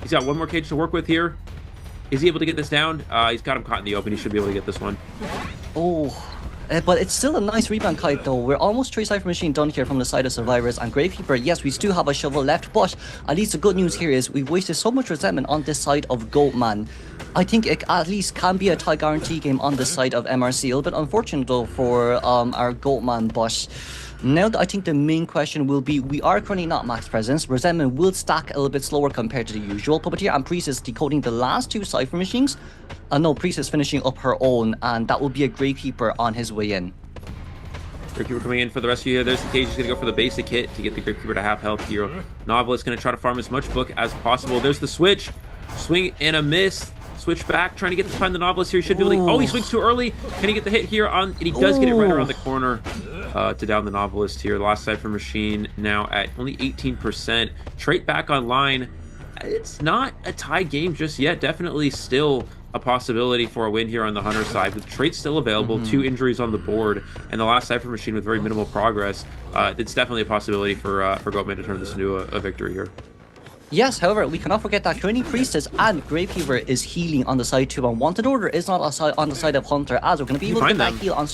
He's got one more cage to work with here. Is he able to get this down? He's got him caught in the open. He should be able to get this one. But it's still a nice rebound kite though. We're almost 3 Cypher Machine done here from the side of Survivors and Gravekeeper. Yes, we still have a shovel left, but at least the good news here is we've wasted so much resentment on this side of Goatman. I think it at least can be a tie guarantee game on the side of MRC. A little bit unfortunate though for our Goatman, but now I think the main question will be, we are currently not max presence. Resentment will stack a little bit slower compared to the usual. Puppeteer and Priestess decoding the last 2 Cypher Machines. No, Priestess finishing up her own, and that will be a Gravekeeper on his way in. Gravekeeper coming in for the rescue here. There's the cage. He's going to go for the basic hit to get the Gravekeeper to half health here. Novelist going to try to farm as much book as possible. There's the switch. Swing and a miss. Switch back, trying to get to find the Novelist here. He should be able to... Oh, he swings too early. Can he get the hit here on... And he does get it right around the corner to down the Novelist here. The last Cypher Machine now at only 18%. Trait back online. It's not a tie game just yet. Definitely still a possibility for a win here on the Hunter side. With traits still available, 2 injuries on the board, and the last Cypher Machine with very minimal progress, it's definitely a possibility for Goatman to turn this into a victory here. Yes, however, we cannot forget that currently Priestess and Gravekeeper is healing on the side too. Unwanted Order is not on the side of Hunter, as we're going to be able to get that heal on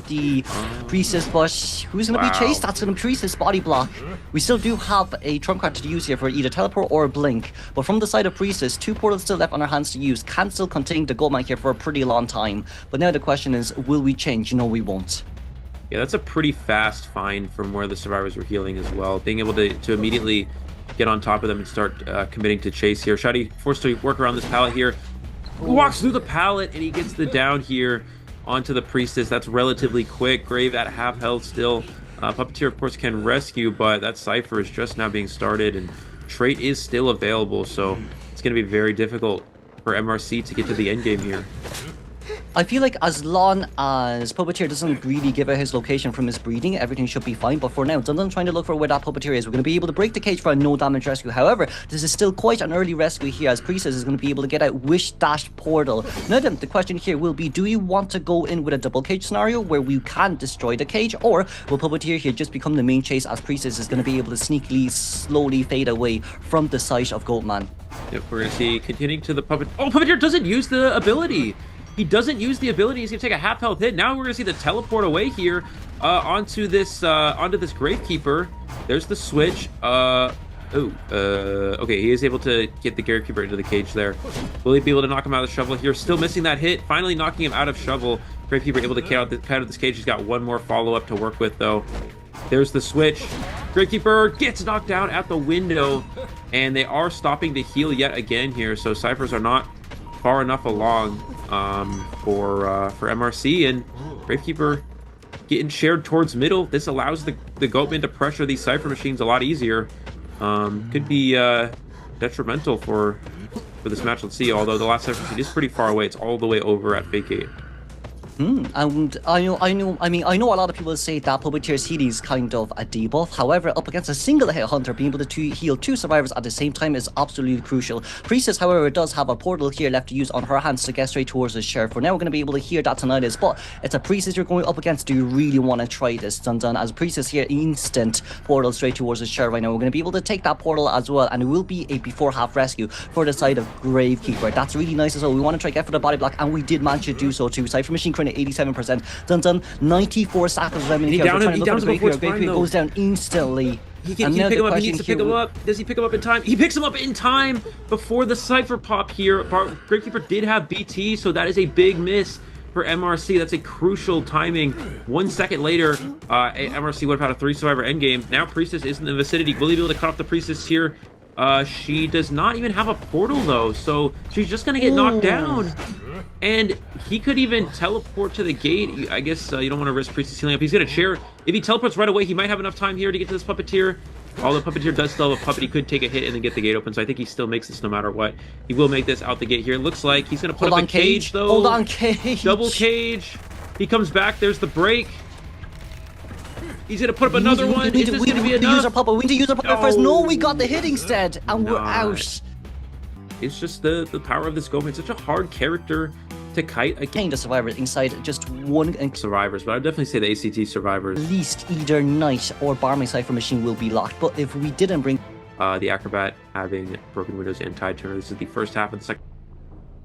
the Priestess, but who's going to be chased? That's going to be Priestess body block. We still do have a trump card to use here for either Teleport or Blink, but from the side of Priestess, 2 portals still left on our hands to use, can still contain the Goatman here for a pretty long time. But now the question is, will we change? No, we won't. Yeah, that's a pretty fast find from where the Survivors were healing as well. Being able to immediately get on top of them and start committing to chase here. Shadi forced to work around this pallet here. Walks through the pallet and he gets the down here onto the Priestess. That's relatively quick. Grave at half health still. Puppeteer, of course, can rescue, but that Cypher is just now being started and trait is still available, so it's going to be very difficult for MRC to get to the end game here. I feel like as long as Puppeteer doesn't really give out his location from his breeding, everything should be fine. But for now, Dundon trying to look for where that Puppeteer is. We're going to be able to break the cage for a no damage rescue. However, this is still quite an early rescue here, as Priestess is going to be able to get out Wish Dash Portal. Now then, the question here will be, do we want to go in with a double cage scenario where we can destroy the cage, or will Puppeteer here just become the main chase, as Priestess is going to be able to sneakily, slowly fade away from the sight of Goatman? Yep, we're going to see continuing to the Puppeteer. Oh, Puppeteer doesn't use the ability. He doesn't use the ability. He's going to take a half health hit. Now we're going to see the teleport away here onto this Gravekeeper. There's the switch. Okay, he is able to get the Gravekeeper into the cage there. Will he be able to knock him out of the shovel here? Still missing that hit. Finally knocking him out of shovel. Gravekeeper able to get out of this cage. He's got one more follow-up to work with, though. There's the switch. Gravekeeper gets knocked down at the window, and they are stopping the heal yet again here. So Cyphers are not far enough along for MRC, and Gravekeeper getting shared towards middle. This allows the Goatman to pressure these Cypher Machines a lot easier. Could be detrimental for this match. Let's see, although the last Cypher Machine is pretty far away. It's all the way over at Fake 8. And I mean, I know a lot of people say that Puppeteer's healing is kind of a debuff. However, up against a single hit hunter, being able to heal 2 survivors at the same time is absolutely crucial. Priestess, however, does have a portal here left to use on her hands to get straight towards the sheriff. We're now going to be able to hear that tonight is, but it's a Priestess you're going up against. Do you really want to try this? Dun dun. As Priestess here, instant portal straight towards the sheriff right now. We're going to be able to take that portal as well, and it will be a before half rescue for the side of Gravekeeper. That's really nice as well. We want to try get for the body block, and we did manage to do so too. Cypher Machine currently 87%. Dun dun. 94 seconds remaining here. He down him before it's prime, though. Goes down instantly. He can pick him up. He needs to pick him up. Does he pick him up in time? He picks him up in time before the Cypher pop here. Gravekeeper did have BT, so that is a big miss for MRC. That's a crucial timing. 1 second later, MRC would have had a 3 survivor endgame. Now Priestess is in the vicinity. Will he be able to cut off the Priestess here? She does not even have a portal though, so she's just gonna get knocked down. And he could even teleport to the gate. I guess you don't want to risk Priestess healing up. He's gonna chair. If he teleports right away, he might have enough time here to get to this Puppeteer. Although Puppeteer does still have a puppet, he could take a hit and then get the gate open, so I think he still makes this no matter what. He will make this out the gate here. It looks like he's gonna put up a cage though. Hold on, cage. Double cage. He comes back. There's the break. He's gonna put up another one. Is this gonna be enough? We need to use our puppet first. No, we got the hit instead, and we're out. It's just the power of this Goatman. It's such a hard character to kite against. The survivors inside just one survivors, but I'd definitely say the ACT survivors. At least either Knight or Barmy Cypher Machine will be locked. But if we didn't bring the Acrobat having broken windows and tied turner, this is the first half of the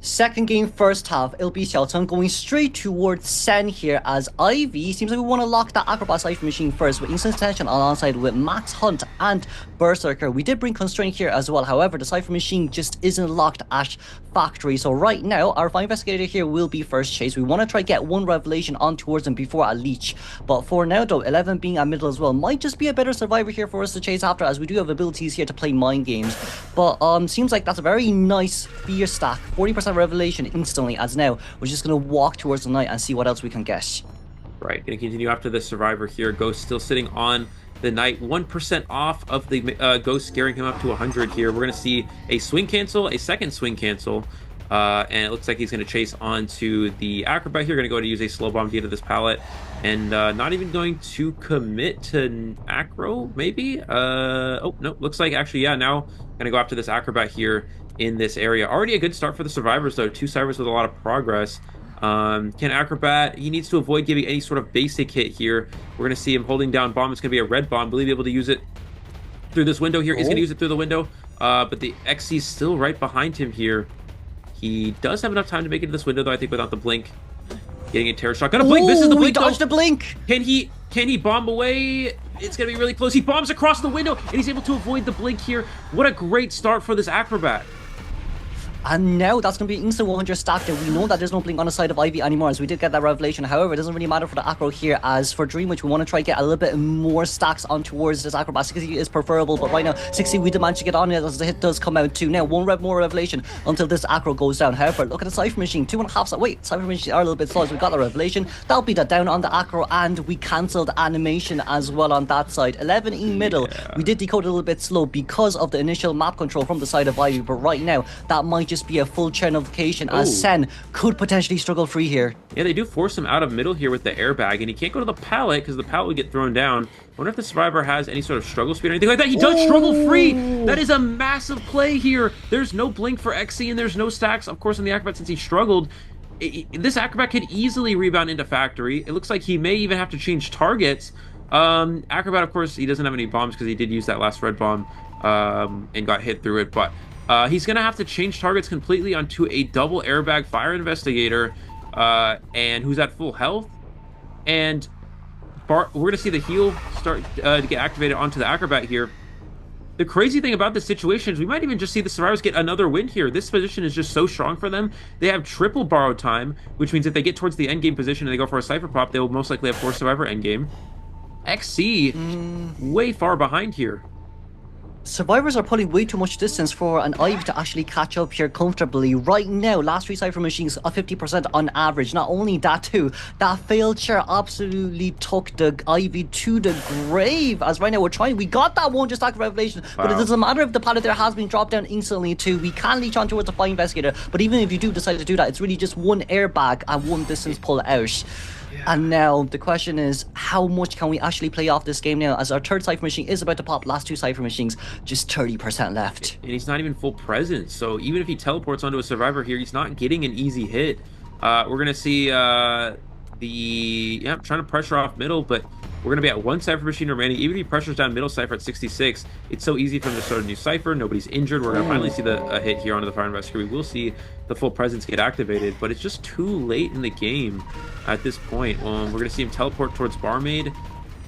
second game, first half, it'll be Xiaocheng going straight towards Sen here as Ivy. Seems like we want to lock that Acrobat Cypher Machine first with Instant Tension alongside with Max Hunt and Berserker. We did bring Constraint here as well. However, the Cypher Machine just isn't locked at Factory. So right now, our Fine Investigator here will be first chase. We want to try get one Revelation on towards him before a Leech. But for now though, 11 being at middle as well might just be a better survivor here for us to chase after, as we do have abilities here to play mind games. But seems like that's a very nice fear stack. 40% Revelation instantly, as now we're just going to walk towards the Knight and see what else we can get. Right, going to continue after the survivor here. Ghost still sitting on the Knight, 1% off of the Ghost, scaring him up to 100 here. We're going to see a swing cancel, a second swing cancel, and it looks like he's going to chase onto the Acrobat here. Going to go to use a slow bomb to get to this pallet, and not even going to commit to Acro, maybe? Oh, no, looks like actually, yeah, now going to go after this Acrobat here in this area. Already a good start for the survivors though. 2 survivors with a lot of progress. Can Acrobat, he needs to avoid giving any sort of basic hit here. We're going to see him holding down bomb. It's going to be a red bomb. Will he be able to use it through this window here? He's going to use it through the window, but the XC is still right behind him here. He does have enough time to make it to this window though, I think, without the blink. Getting a terror shot. Gonna blink. This is the blink. He dodged the blink. Can he bomb away? It's gonna be really close. He bombs across the window and he's able to avoid the blink here. What a great start for this Acrobat. And now that's going to be instant 100 stacked, and we know that there's no blink on the side of Ivy anymore, as we did get that Revelation. However, it doesn't really matter for the Acro here, as for Dream, which we want to try to get a little bit more stacks on towards this Acrobat. 60 is preferable, but right now 60 we did manage to get on it as the hit does come out too. Now 1 rev more Revelation until this Acro goes down. However, look at the Cypher Machine, 2.5. Wait, Cypher Machine are a little bit slow, so we got the Revelation. That'll be that down on the Acro, and we cancelled animation as well on that side. 11 in middle. We did decode a little bit slow because of the initial map control from the side of Ivy, but right now that might just be a full chain notification, as Sen could potentially struggle free here. Yeah, they do force him out of middle here with the airbag, and he can't go to the pallet because the pallet would get thrown down. I wonder if the survivor has any sort of struggle speed or anything like that. He does struggle free. That is a massive play here. There's no blink for XC and there's no stacks, of course, on the Acrobat since he struggled. This Acrobat could easily rebound into Factory. It looks like he may even have to change targets. Acrobat, of course, he doesn't have any bombs because he did use that last red bomb and got hit through it, but he's going to have to change targets completely onto a double airbag fire investigator, and who's at full health. And we're going to see the heal start to get activated onto the Acrobat here. The crazy thing about this situation is we might even just see the survivors get another win here. This position is just so strong for them. They have triple borrowed time, which means if they get towards the endgame position and they go for a Cypher pop, they will most likely have 4 survivor endgame. XC way far behind here. Survivors are putting way too much distance for an Ivy to actually catch up here comfortably. Right now, last three Cypher machines are 50% on average. Not only that too, that failed chair absolutely took the Ivy to the grave. As right now we got that one just like Revelation, but it doesn't matter if the pallet there has been dropped down instantly too. We can leech on towards the Fire Investigator, but even if you do decide to do that, it's really just one airbag and one distance pull out. And now the question is, how much can we actually play off this game now, as our third Cypher machine is about to pop. Last two Cypher machines, just 30% left. And he's not even full presence, so even if he teleports onto a survivor here, he's not getting an easy hit. We're gonna see trying to pressure off middle, but we're gonna be at one Cypher machine remaining. Even if he pressures down middle Cypher at 66, it's so easy for him to start a new Cypher. Nobody's injured. We're gonna finally see a hit here onto the Fire Investigator. We will see the full presence get activated, but it's just too late in the game at this point. We're gonna see him teleport towards Barmaid.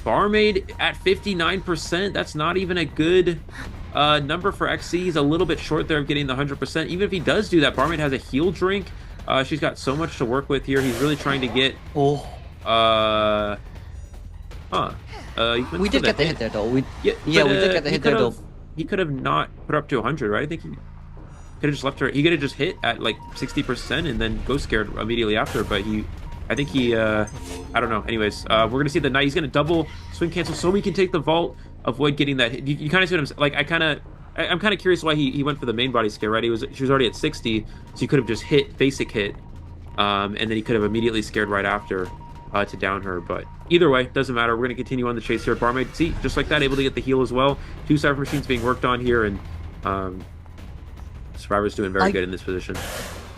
Barmaid at 59%. That's not even a good number for XC. He's a little bit short there of getting the 100%. Even if he does do that, Barmaid has a heal drink. She's got so much to work with here. He's really trying to get we did get the hit there though. We did get the hit there though. He could have not put her up to 100, right? I think he could have just left her. He could have just hit at like 60% and then go scared immediately after. But I don't know. Anyways, we're gonna see the knight. He's gonna double swing cancel so we can take the vault, avoid getting that hit. You kind of see what I'm like. I'm kind of curious why he went for the main body scare, right? She was already at 60, so he could have just hit basic hit, and then he could have immediately scared right after to down her. But either way, doesn't matter. We're going to continue on the chase here. Barmaid, see, just like that, able to get the heal as well. Two Cypher machines being worked on here, and Survivor's doing very good in this position.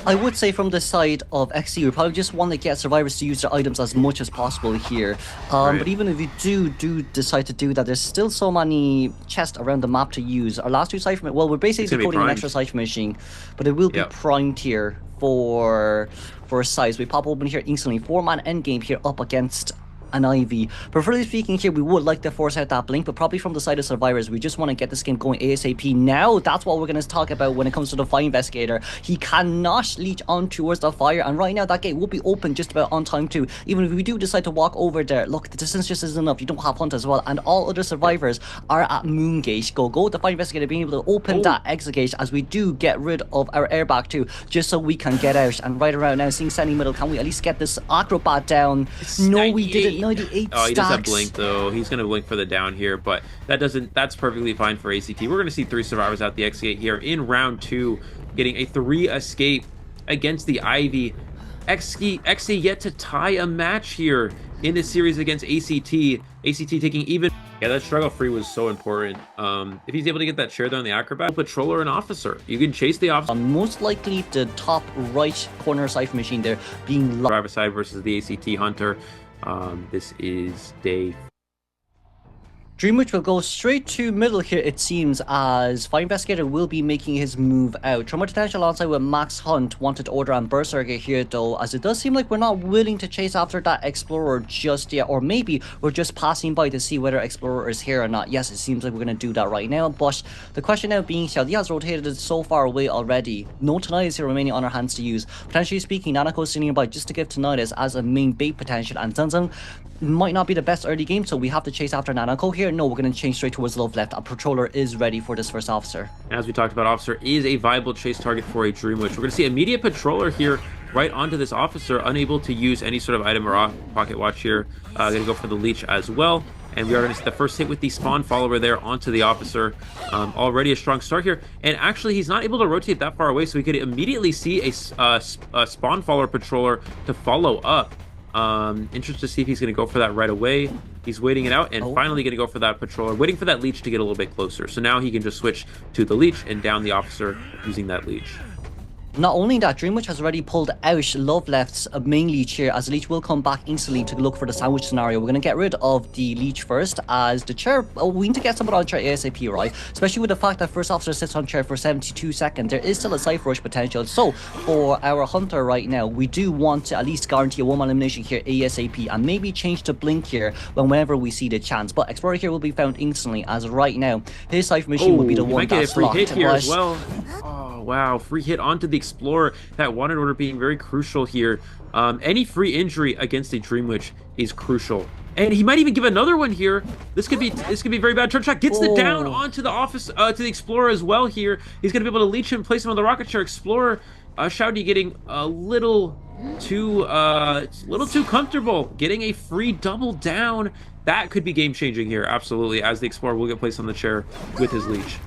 I would say from the side of XC, we probably just want to get Survivors to use their items as much as possible here. But even if you do decide to do that, there's still so many chests around the map to use. Our last two Cypher, well, we're basically decoding an extra Cypher machine, but it will be primed here for size. We pop open here instantly. 4-man endgame here up against an Ivy. Preferably speaking here, we would like to force out that blink, but probably from the side of Survivors, we just want to get this game going ASAP. Now, that's what we're going to talk about when it comes to the Fire Investigator. He cannot leech on towards the fire, and right now that gate will be open just about on time too. Even if we do decide to walk over there, look, the distance just isn't enough. You don't have Hunt as well, and all other Survivors are at Moongate. Go with the Fire Investigator being able to open that exit gate as we do get rid of our airbag too, just so we can get out. And right around now, seeing Sandy middle, can we at least get this Acrobat down? No, we didn't. 98 Oh, he does have blink though. He's gonna blink for the down here, but that's perfectly fine for ACT. We're gonna see 3 Survivors out the X8 here in round 2, getting a 3 escape against the Ivy. XC yet to tie a match here in this series against ACT. ACT taking even. Yeah, that struggle free was so important. If he's able to get that share there on the Acrobat, Patroller and Officer, you can chase the Officer. Most likely the top right corner Cypher machine there being driver side versus the ACT Hunter. This is day. Dreamwitch will go straight to middle here, it seems, as Fire Investigator will be making his move out. Trauma Potential alongside with Max Hunt wanted to order on Berserker here though, as it does seem like we're not willing to chase after that Explorer just yet, or maybe we're just passing by to see whether Explorer is here or not. Yes, it seems like we're going to do that right now, but the question now being, Xiao Li has rotated it so far away already. No Tinnitus here remaining on our hands to use. Potentially speaking, Nanako is sitting nearby just to give Tinnitus as a main bait potential, and Zhang might not be the best early game, so we have to chase after Nanako here. No, we're going to change straight towards love left. A Patroller is ready for this first Officer. As we talked about, Officer is a viable chase target for a Dreamwitch. We're going to see immediate Patroller here right onto this Officer, unable to use any sort of item or pocket watch here. Going to go for the Leech as well. And we are going to see the first hit with the Spawn Follower there onto the Officer. Already a strong start here. And actually, he's not able to rotate that far away, so we could immediately see a Spawn Follower Patroller to follow up. Interested to see if he's going to go for that right away. He's waiting it out and finally going to go for that Patroller, waiting for that Leech to get a little bit closer. So now he can just switch to the Leech and down the Officer using that Leech. Not only that, Dreamwitch has already pulled out Love Left's main Leech here, as the Leech will come back instantly to look for the sandwich scenario. We're going to get rid of the Leech first, as the chair, we need to get someone on chair ASAP, right? Especially with the fact that first Officer sits on chair for 72 seconds. There is still a Cypher Rush potential. So, for our Hunter right now, we do want to at least guarantee a 1-man elimination here ASAP, and maybe change to Blink here whenever we see the chance. But Explorer here will be found instantly, as right now, his Cypher machine will be the one that's locked. Might get a free hit here as well. Oh, wow. Free hit onto the Explorer. That wanted order being very crucial here. Any free injury against the Dream Witch is crucial. And he might even give another one here. This could be very bad. Turn shot gets the down onto the office to the Explorer as well here. He's gonna be able to leech him, place him on the rocket chair. Explorer, Shouty getting a little too comfortable, getting a free double down. That could be game changing here, absolutely, as the Explorer will get placed on the chair with his leech.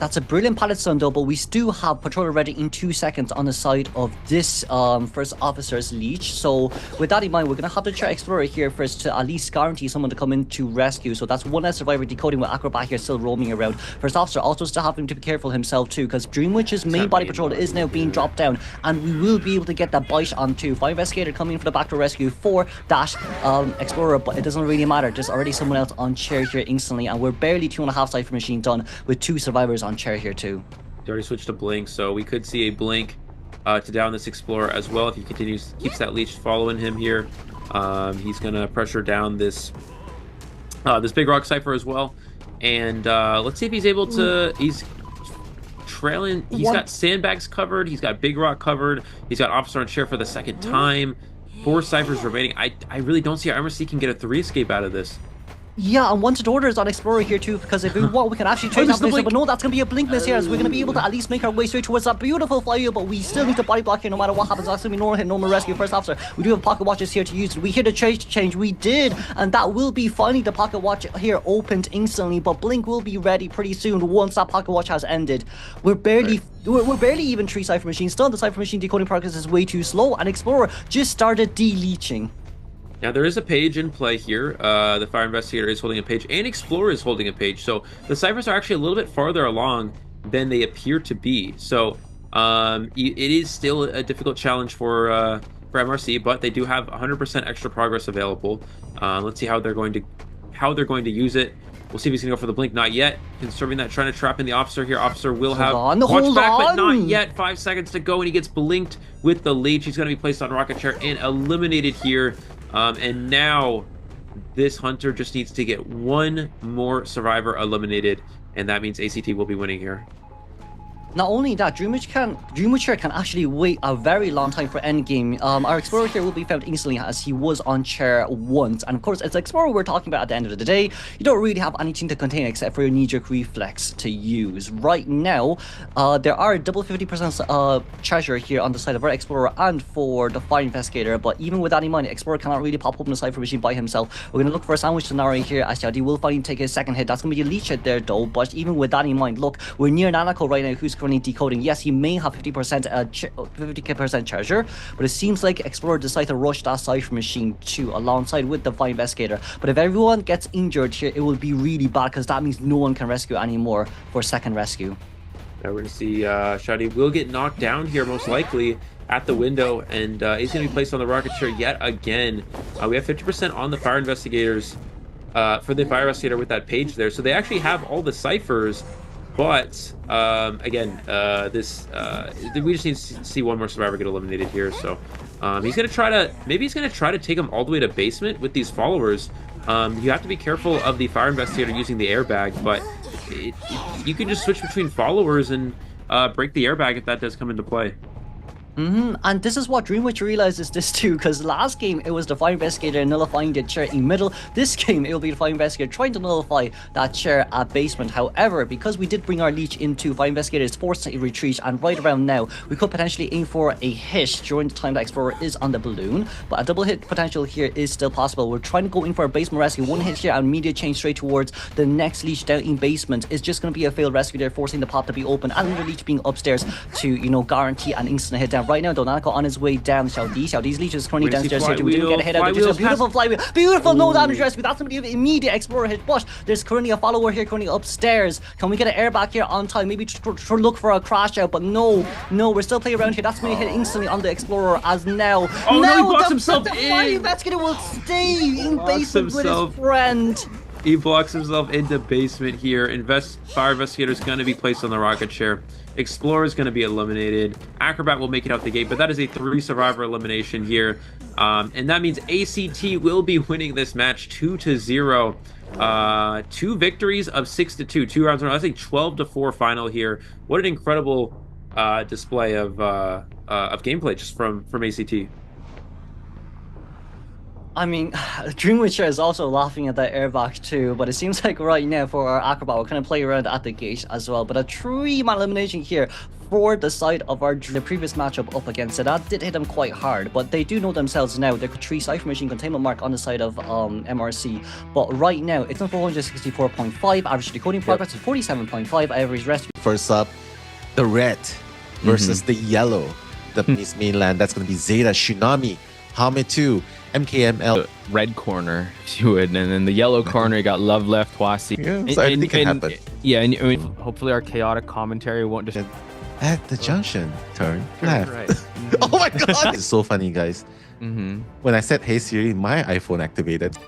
That's a brilliant pallet stun though, but we do have Patroller ready in 2 seconds on the side of this first officer's leech. So with that in mind, we're going to have the Chair Explorer here first to at least guarantee someone to come in to rescue. So that's one less survivor decoding with Acrobat here still roaming around. First officer also still having to be careful himself too, because Dreamwitch's main body patroller is now being dropped down, and we will be able to get that bite on 2. 5 Investigator coming for the backdoor rescue for that Explorer, but it doesn't really matter. There's already someone else on chair here instantly, and we're barely 2.5 Cypher Machine done with 2 survivors on chair here too. He already switched to blink, so we could see a blink to down this Explorer as well if he keeps that leech following him here. He's gonna pressure down this big rock Cypher as well, and let's see if he's able to. He's trailing. He's got sandbags covered. He's got big rock covered. He's got officer on chair for the second time. 4 Cyphers remaining. I really don't see how MRC can get a 3 escape out of this. Yeah, and wanted orders on Explorer here too, because if we want, we can actually trade that place, but no, that's going to be a blink miss here, as we're going to be able to at least make our way straight towards that beautiful flywheel, but we still need to body block here no matter what happens. That's going to be normal hit, normal rescue. First officer, we do have pocket watches here to use. We hear the change, we did, and that will be finally the pocket watch here opened instantly, but blink will be ready pretty soon once that pocket watch has ended. We're barely even 3 Cypher Machines done. The Cypher Machine decoding progress is way too slow, and Explorer just started deleeching. Now, there is a page in play here. The Fire Investigator is holding a page, and Explorer is holding a page. So the Cyphers are actually a little bit farther along than they appear to be. So it is still a difficult challenge for MRC, but they do have 100% extra progress available. Let's see how they're going to use it. We'll see if he's going to go for the blink. Not yet. Conserving that, trying to trap in the officer here. Officer will have watch back, but not yet. 5 seconds to go, and he gets blinked with the leech. He's going to be placed on rocket chair and eliminated here. And now this Hunter just needs to get 1 more survivor eliminated, and that means ACT will be winning here. Not only that, Dreamwitch here can actually wait a very long time for endgame. Our Explorer here will be found instantly, as he was on chair once. And of course, it's Explorer we're talking about at the end of the day. You don't really have anything to contain except for your knee-jerk reflex to use. Right now, there are double 50% treasure here on the side of our Explorer and for the Fire Investigator. But even with that in mind, Explorer cannot really pop open the Cypher Machine by himself. We're going to look for a sandwich scenario here, as Shadi will finally take his second hit. That's going to be a leech hit there, though. But even with that in mind, look, we're near Nanako right now, who's currently decoding. Yes, he may have 50% treasure, but it seems like Explorer decided to rush that Cypher Machine too, alongside with the Fire Investigator. But if everyone gets injured here, it will be really bad, because that means no one can rescue anymore for second rescue. Now we're going to see Shadi will get knocked down here, most likely, at the window, and he's going to be placed on the rocket chair yet again. We have 50% on the Fire Investigators, for the Fire Investigator with that page there, so they actually have all the ciphers. But again, we just need to see 1 more survivor get eliminated here. So he's gonna try to take him all the way to basement with these followers. You have to be careful of the Fire Investigator using the airbag, but you can just switch between followers and break the airbag if that does come into play. And this is what Dreamwitch realizes this too, because last game it was the Fire Investigator nullifying the chair in middle. This game it will be the Fire Investigator trying to nullify that chair at basement. However, because we did bring our leech into, Fire Investigator is forced to retreat, and right around now we could potentially aim for a hit during the time that Explorer is on the balloon, but a double hit potential here is still possible. We're trying to go in for a basement rescue. 1 hit here and immediate change straight towards the next leech down in basement is just going to be a failed rescue there, forcing the pot to be open, and the leech being upstairs to, you know, guarantee an instant hit down. Right now, Donako on his way down. Xiao's leech is currently downstairs here. We didn't get a hit out. There's a beautiful flywheel. Beautiful no damage rescue. That's going to be an immediate Explorer hit. But there's currently a follower here, currently upstairs. Can we get an airbag here on time? Maybe to look for a crash out. But no, we're still playing around here. That's going to hit instantly on the Explorer as now. Oh no, he blocks himself in. The Fire Investigator will stay in basement with his friend. He blocks himself into basement here. Fire Investigator is going to be placed on the rocket chair. Explorer is going to be eliminated. Acrobat will make it out the gate, but that is a 3 survivor elimination here. And that means ACT will be winning this match 2-0. 2 victories of 6-2. 2 rounds in a row. That's a 12-4 final here. What an incredible display of gameplay just from ACT. I mean, Dream Witcher is also laughing at that airbox too, but it seems like right now for our Acrobat, we're going to play around at the gate as well. But a 3-man elimination here for the side of the previous matchup up against it. That did hit them quite hard, but they do know themselves now. They're 3 Cypher Machine containment mark on the side of MRC. But right now, it's on 464.5, average decoding progress is 47.5, average rescue. First up, the red versus the yellow. The Japanese mainland, that's going to be ZETA, Shinami, Hame2, MKML. Red corner, if you would, and then the yellow corner, you got Love Left, Huasi. Yeah, so I think it happened. Yeah, and I mean, hopefully our chaotic commentary won't just... At the junction, turn left. Right. Oh my god! It's so funny, guys. When I said, hey Siri, my iPhone activated.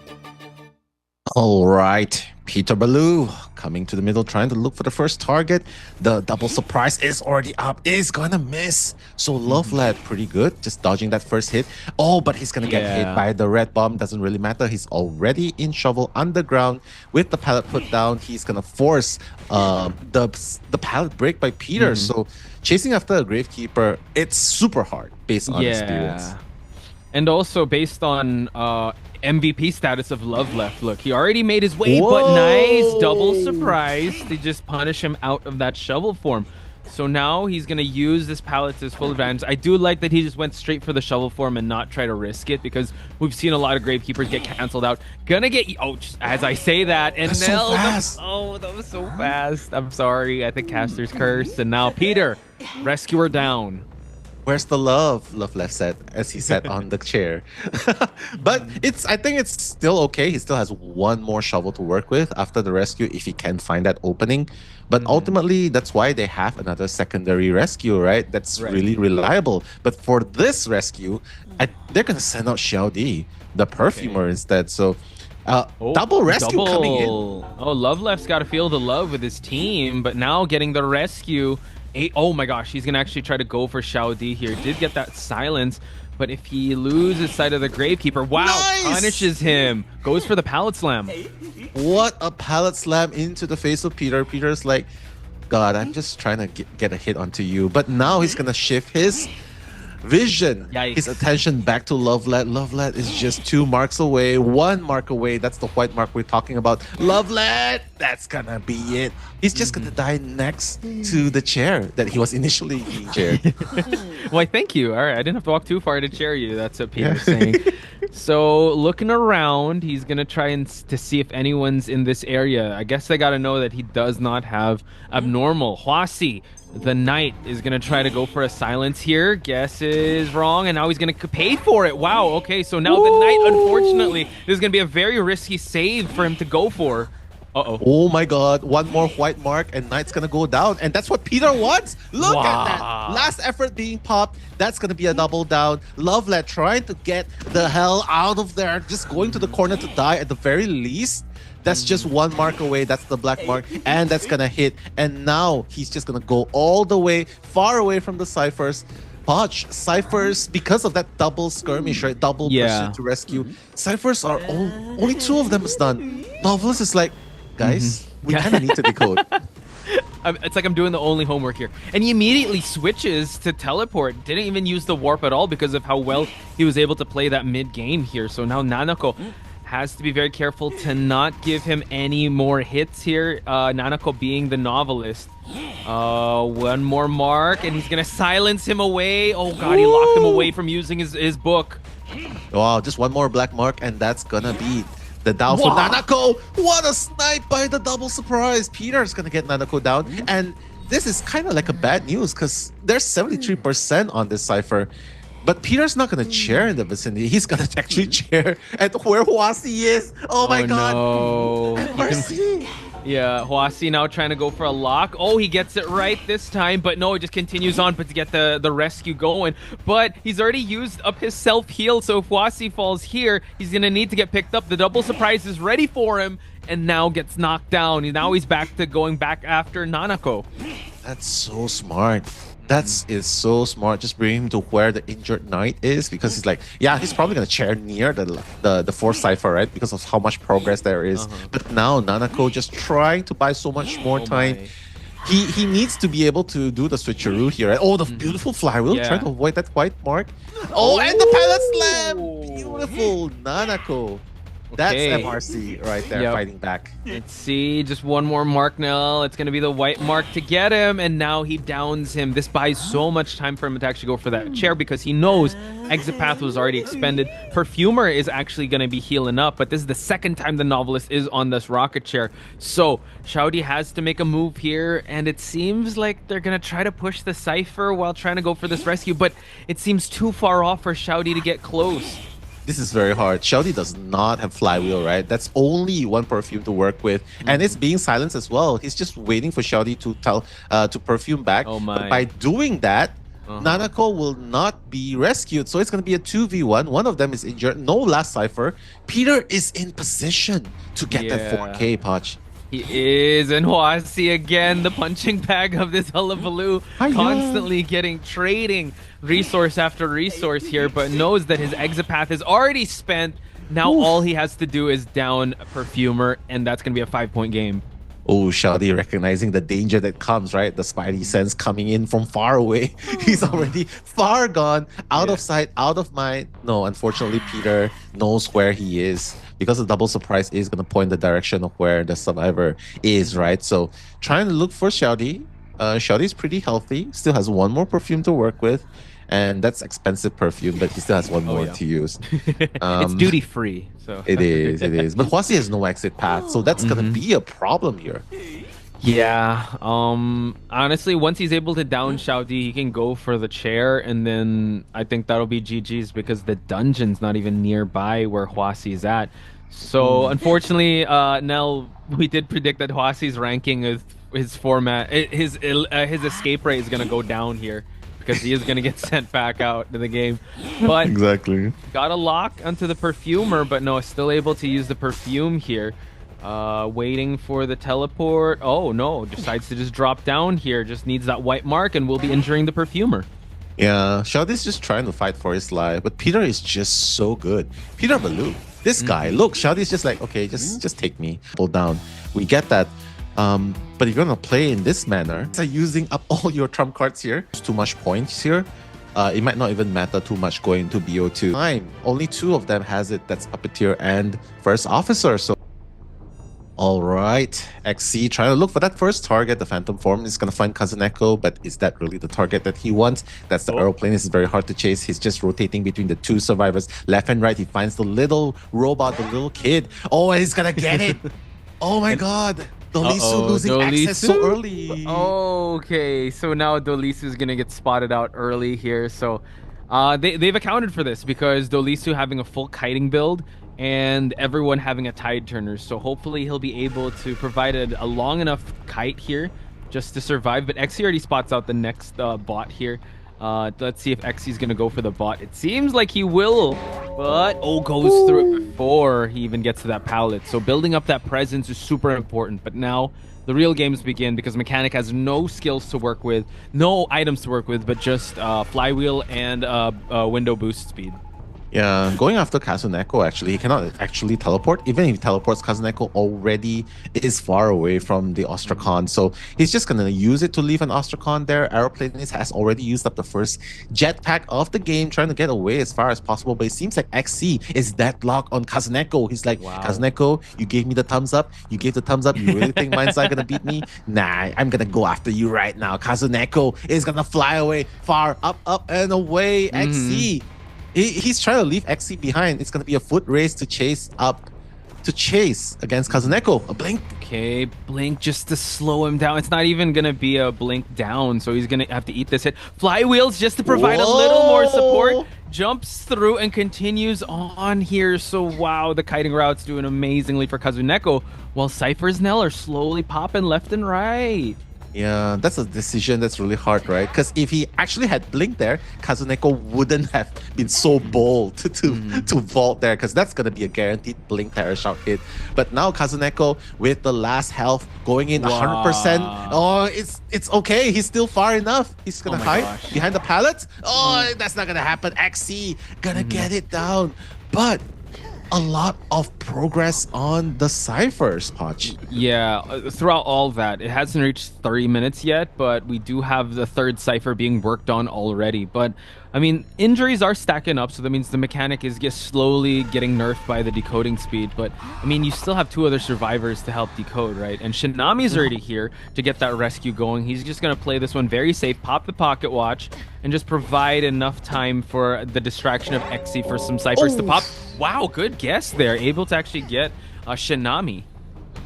All right, Peter Baloo coming to the middle, trying to look for the first target. The double surprise is already up, is gonna miss. So Love Lad, pretty good, just dodging that first hit. Oh, but he's gonna get hit by the red bomb, doesn't really matter. He's already in Shovel underground with the pallet put down. He's gonna force the pallet break by Peter. So chasing after a Gravekeeper, it's super hard based on experience. And also based on MVP status of Love Left. Look, he already made his way, but nice double surprise to just punish him out of that shovel form. So now he's going to use this pallet to his full advantage. I do like that he just went straight for the shovel form and not try to risk it, because we've seen a lot of Gravekeepers get canceled out. Gonna get... Oh, just as I say that, and that's so fast. Oh, that was so fast. I'm sorry. I think Caster's cursed. And now Peter, rescuer down. Where's the love? Love Left said as he sat on the chair. But I think it's still okay. He still has one more shovel to work with after the rescue if he can find that opening. But ultimately, that's why they have another secondary rescue, right? That's really reliable. But for this rescue, they're going to send out Xiao Di, the perfumer, instead. So double rescue coming in. Oh, Love Left's got to feel the love with his team, but now getting the rescue. Oh my gosh, he's gonna actually try to go for Xiao Di here. Did get that silence, but if he loses sight of the Gravekeeper, wow, punishes him. Goes for the pallet slam. What a pallet slam into the face of Peter. Peter's like, God, I'm just trying to get a hit onto you. But now he's gonna shift his vision, his attention back to Love Lad. Love Lad is just 2 marks away, 1 mark away. That's the white mark we're talking about. Love Lad, that's gonna be it. He's just gonna die next to the chair that he was initially being chaired. Why, thank you. All right, I didn't have to walk too far to chair you. That's what Peter's saying. So looking around, he's gonna try to see if anyone's in this area. I guess they gotta know that he does not have abnormal. Huasi, the Knight, is going to try to go for a silence here. Guess is wrong, and now he's going to pay for it. Wow, okay, so now the Knight, unfortunately, this is going to be a very risky save for him to go for. Uh-oh. Oh my god, 1 more white mark and Knight's going to go down, and that's what Peter wants. Look at that. Last effort being popped. That's going to be a double down. Love Lad trying to get the hell out of there, just going to the corner to die at the very least. That's just 1 mark away. That's the black mark, and that's gonna hit. And now he's just gonna go all the way far away from the Cyphers. Podge, Cyphers, because of that double skirmish, right? Double pursuit to rescue. Cyphers are only 2 of them is done. Novelist is like, guys, we kind of need to decode. It's like I'm doing the only homework here. And he immediately switches to teleport. Didn't even use the warp at all because of how well he was able to play that mid-game here. So now Nanako has to be very careful to not give him any more hits here. Nanako being the novelist. 1 more mark, and he's going to silence him away. Oh, God, he locked him away from using his book. Wow, just 1 more black mark, and that's going to be the down for Nanako. What a snipe by the double surprise. Peter's going to get Nanako down, and this is kind of like a bad news because there's 73% on this Cypher. But Peter's not going to chair in the vicinity. He's going to actually chair at where Huasi is. Oh my god. No. Mercy. Yeah, Huasi now trying to go for a lock. Oh, he gets it right this time, but no, it just continues on but to get the rescue going. But he's already used up his self-heal, so if Huasi falls here, he's going to need to get picked up. The double surprise is ready for him, and now gets knocked down. Now he's back to going back after Nanako. That's so smart. That is so smart. Just bring him to where the injured Knight is, because he's like, yeah, he's probably gonna chair near the fourth Cypher, right? Because of how much progress there is. But now Nanako just trying to buy so much more time. He needs to be able to do the switcheroo here. Right? Oh, the beautiful flywheel, Yeah. trying to avoid that white mark. Oh, and the pallet slam! Beautiful, Nanako. That's Okay. MRC right there, Yep. fighting back. Let's see, just one more mark now. It's going to be the white mark to get him, and now he downs him. This buys so much time for him to actually go for that chair because he knows exit path was already expended. Perfumer is actually going to be healing up, but this is the second time the Novelist is on this rocket chair. So Shouty has to make a move here, and it seems like they're going to try to push the Cypher while trying to go for this rescue, but it seems too far off for Shouty to get close. This is very hard. Shouty does not have flywheel, right? That's only one perfume to work with, and it's being silenced as well. He's just waiting for Shouty to perfume back. Oh my. But by doing that, Nanako will not be rescued, so it's going to be a 2v1. One of them is injured. No last Cypher. Peter is in position to get that 4K, Poch. He is, and Huasi again, the punching bag of this Hullabaloo, constantly trading resource after resource here, but knows that his exit path is already spent. Now all he has to do is down Perfumer, and that's going to be a 5-point game. Oh, Shouty recognizing the danger that comes, right? The Spidey sense coming in from far away. He's already far gone, out of sight, out of mind. No, unfortunately, Peter knows where he is because the double surprise is going to point the direction of where the survivor is, right? So trying to look for Shouty. Shouty's pretty healthy, still has one more perfume to work with. And that's expensive perfume, but he still has one more to use. It's duty free, so it is. But Huasi has no exit path, so that's gonna be a problem here. Yeah. Honestly, once he's able to down Shouty, he can go for the chair, and then I think that'll be GG's because the dungeon's not even nearby where Huasi's at. So unfortunately, Nell, we did predict that Huasi's ranking is his format, his escape rate is gonna go down here, because he is going to get sent back out to the game. But exactly. Got a lock onto the Perfumer, but no, still able to use the perfume here. Waiting for the teleport. Oh, no, decides to just drop down here. Just needs that white mark and will be injuring the Perfumer. Yeah, Shouty's just trying to fight for his life, but Peter is just so good. Peter Baloo, this guy, look, Shouty's just like, okay, just take me. Pull down. We get that. But you're gonna play in this manner. So using up all your trump cards here. There's too much points here. It might not even matter too much going to BO2. Time. Only 2 of them has it. That's Puppeteer and First Officer. So all right, XC trying to look for that first target. The Phantom Form is gonna find Kazuneko, but is that really the target that he wants? That's the aeroplane. This is very hard to chase. He's just rotating between the 2 survivors, left and right. He finds the little robot, the little kid. Oh, and he's gonna get it. Oh my God. Dolisu losing access so early. Okay, so now Dolisu is gonna get spotted out early here. So they've accounted for this because Dolisu having a full kiting build and everyone having a tide turner. So hopefully he'll be able to provide a long enough kite here just to survive. But XC already spots out the next bot here. Let's see if XC's gonna go for the bot. It seems like he will, but goes through it before he even gets to that pallet. So building up that presence is super important. But now the real games begin because Mechanic has no skills to work with, no items to work with, but just flywheel and window boost speed. Yeah, going after Kazuneko, actually, he cannot actually teleport. Even if he teleports, Kazuneko already is far away from the Ostrakon. So he's just going to use it to leave an Ostrakon there. Aeroplanist has already used up the first jetpack of the game, trying to get away as far as possible. But it seems like XC is deadlocked on Kazuneko. He's like, Kazuneko, you gave me the thumbs up. You gave the thumbs up. You really think mine's not going to beat me? Nah, I'm going to go after you right now. Kazuneko is going to fly away far, up, and away. XC. He's trying to leave XC behind. It's going to be a foot race to chase against Kazuneko. A blink. Okay, blink just to slow him down. It's not even going to be a blink down, so he's going to have to eat this hit. Flywheels just to provide a little more support. Jumps through and continues on here. So wow, the kiting route's doing amazingly for Kazuneko, while Cypher's Nell are slowly popping left and right. Yeah, that's a decision that's really hard, right? Because if he actually had blinked there, Kazuneko wouldn't have been so bold to vault there, because that's going to be a guaranteed blink Parashot hit. But now Kazuneko with the last health going in 100%. Oh, it's okay. He's still far enough. He's going to hide behind the pallet. Oh, that's not going to happen. XC gonna get it down. But a lot of progress on the ciphers, Poch. Yeah, throughout all that, it hasn't reached 30 minutes yet, but we do have the third cipher being worked on already. But I mean, injuries are stacking up, so that means the mechanic is just slowly getting nerfed by the decoding speed. But I mean, you still have 2 other survivors to help decode, right? And Shinami's already here to get that rescue going. He's just gonna play this one very safe, pop the pocket watch, and just provide enough time for the distraction of XC for some ciphers to pop. Wow, good guess there. Able to actually get Shinami.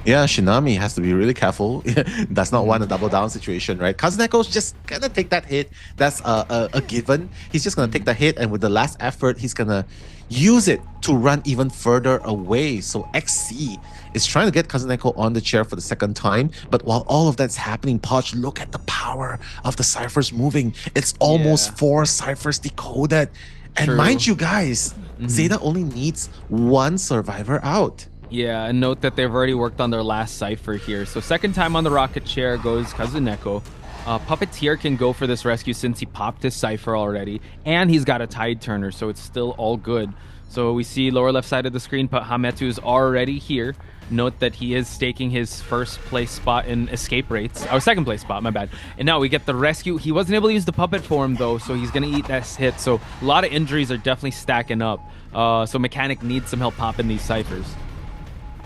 Yeah, Shinami has to be really careful. Does not want a double down situation, right? Kazuneko's just gonna take that hit. That's a given. He's just gonna take the hit, and with the last effort, he's gonna use it to run even further away. So XC is trying to get Kazuneko on the chair for the second time. But while all of that's happening, Poch, look at the power of the ciphers moving. It's almost 4 ciphers decoded. And True. mind you guys, ZETA only needs 1 survivor out. Yeah, and note that they've already worked on their last cipher here. So second time on the rocket chair goes Kazuneko. Puppeteer can go for this rescue since he popped his cipher already, and he's got a tide turner, so it's still all good. So we see lower left side of the screen, Hametu is already here. Note that he is staking his first place spot in escape rates. Oh, second place spot, my bad. And now we get the rescue. He wasn't able to use the puppet form though, so he's gonna eat that hit. So a lot of injuries are definitely stacking up. So Mechanic needs some help popping these ciphers.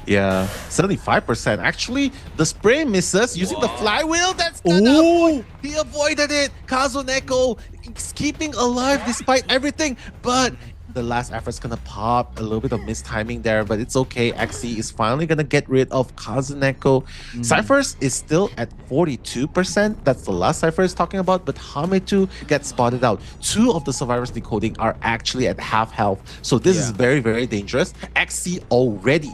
Yeah, 75%. Actually, the spray misses using the flywheel. That's gonna... He avoided it. Kazuneko is keeping alive despite everything. But the last effort's gonna pop. A little bit of mistiming there, but it's okay. XC is finally gonna get rid of Kazuneko. Ciphers is still at 42%. That's the last cipher is talking about, but Hametu gets spotted out. 2 of the survivors decoding are actually at half health. So this is very, very dangerous. XC already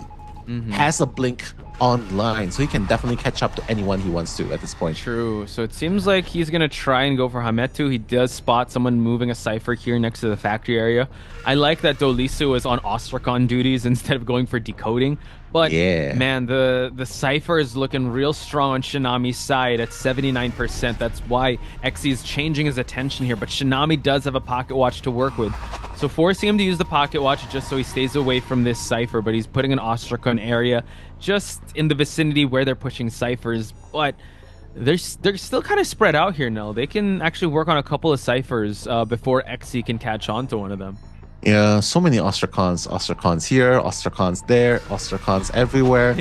has a blink online, so he can definitely catch up to anyone he wants to at this point. True. So it seems like he's going to try and go for Hametu. He does spot someone moving a cipher here next to the factory area. I like that Dolisu is on Ostrakon duties instead of going for decoding. But man, the cipher is looking real strong on Shinami's side at 79%. That's why XC is changing his attention here. But Shinami does have a pocket watch to work with, so forcing him to use the pocket watch just so he stays away from this cipher. But he's putting an Ostrakon area just in the vicinity where they're pushing ciphers. But they're still kind of spread out here now. They can actually work on a couple of ciphers before XC can catch on to one of them. Yeah, so many Ostrakons here, Ostrakons there, Ostrakons everywhere.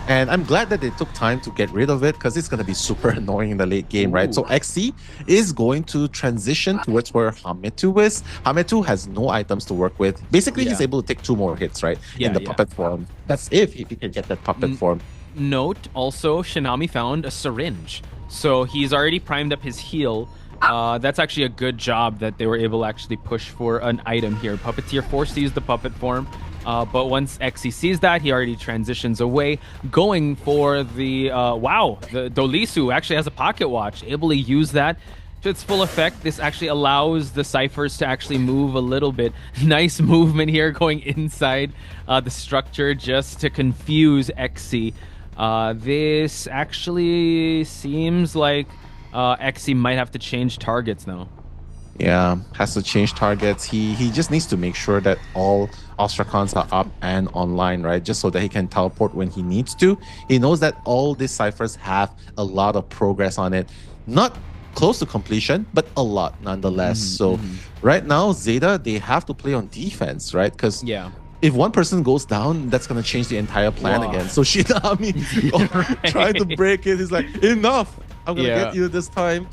And I'm glad that they took time to get rid of it, because it's going to be super annoying in the late game, right? So XC is going to transition towards where Hametu is. Hametu has no items to work with. Basically, he's able to take 2 more hits, right? In the puppet form. That's if he can get that puppet form. Note also, Shinami found a syringe. So he's already primed up his heal. That's actually a good job that they were able to actually push for an item here. Puppeteer forced to use the puppet form, but once XC sees that, he already transitions away, going for the the Dolisu actually has a pocket watch, able to use that to its full effect. This actually allows the ciphers to actually move a little bit. Nice movement here, going inside the structure just to confuse XC. This actually seems like XC might have to change targets now. Yeah, has to change targets. He just needs to make sure that all Ostrakons are up and online, right? Just so that he can teleport when he needs to. He knows that all these ciphers have a lot of progress on it. Not close to completion, but a lot nonetheless. So right now, ZETA, they have to play on defense, right? Because if one person goes down, that's going to change the entire plan again. So Shinami trying to break it. He's like, enough. I'm going to get you this time.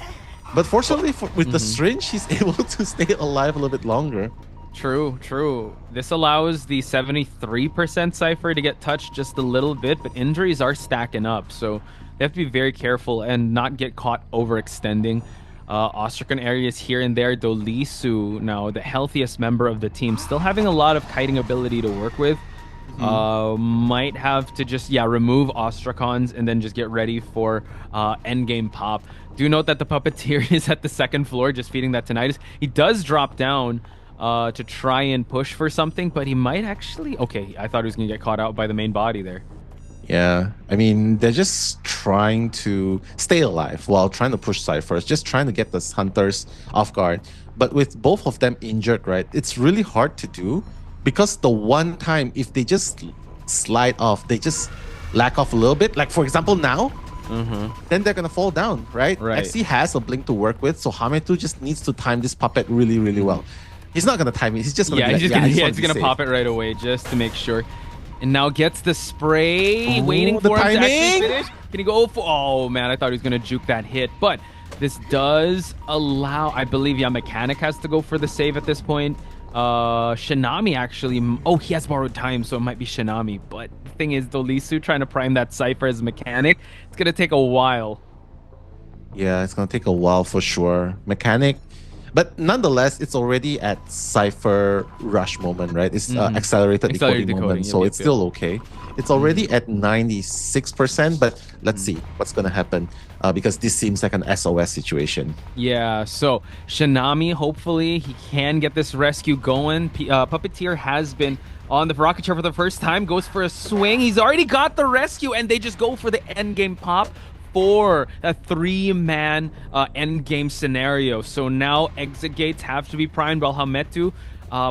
But fortunately, with the syringe, he's able to stay alive a little bit longer. True. This allows the 73% cipher to get touched just a little bit, but injuries are stacking up. So they have to be very careful and not get caught overextending. Ostrakon areas here and there. Dolisu, now the healthiest member of the team, still having a lot of kiting ability to work with. Might have to just remove Ostrakons and then just get ready for endgame pop. Do note that the Puppeteer is at the 2nd floor just feeding that tinnitus. He does drop down to try and push for something, but he might actually... Okay, I thought he was going to get caught out by the main body there. Yeah, I mean, they're just trying to stay alive while trying to push ciphers, just trying to get the hunters off guard. But with both of them injured, right, it's really hard to do because the one time if they just slide off, they just lack off a little bit. Like for example now, then they're gonna fall down, right? Right. XC has a blink to work with, so Hametu just needs to time this puppet really, really well. He's not gonna time it. He's just gonna be he's like, just gonna pop it right away just to make sure. And now gets the spray, waiting the for him to actually timing. finish. Can he go for? Oh man, I thought he was gonna juke that hit, but this does allow. I believe Mechanic has to go for the save at this point. Shinami actually. Oh, he has borrowed time, so it might be Shinami. But the thing is, Dolisu trying to prime that Cypher as Mechanic. It's gonna take a while. Yeah, it's gonna take a while for sure. Mechanic, but nonetheless, it's already at Cypher rush moment, right? It's accelerated decoding moment, so it's still okay. It's already at 96%, but let's see what's gonna happen because this seems like an SOS situation. Yeah, so Shinami, hopefully he can get this rescue going. Puppeteer has been on the rocket chair for the first time, goes for a swing. He's already got the rescue, and they just go for the end game pop for a 3-man end game scenario. So now exit gates have to be primed, while Hametu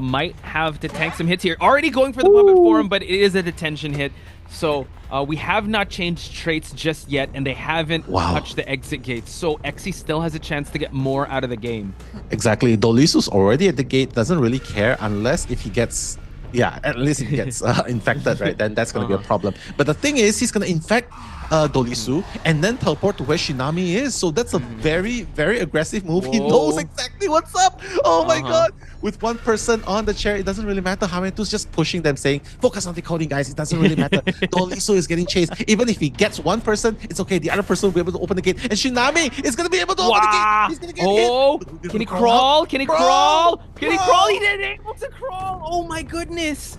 might have to tank some hits here. Already going for the puppet form, but it is a detention hit. So we have not changed traits just yet, and they haven't touched the exit gates. So XC still has a chance to get more out of the game. Exactly. Dolisu's already at the gate, doesn't really care unless if he gets... Yeah, at least he gets infected, right? Then that's going to be a problem. But the thing is, he's going to infect Dolisu and then teleport to where Shinami is. So that's a very, very aggressive move. He knows exactly what's up. Oh my god. With one person on the chair, it doesn't really matter. Hametu's just pushing them, saying, focus on decoding, guys. It doesn't really matter. Dolisu is getting chased. Even if he gets one person, it's okay. The other person will be able to open the gate. And Shinami is going to be able to open the gate. He's going to get hit. Can he crawl? Can he crawl? Can he crawl? He didn't able to crawl. Oh my goodness.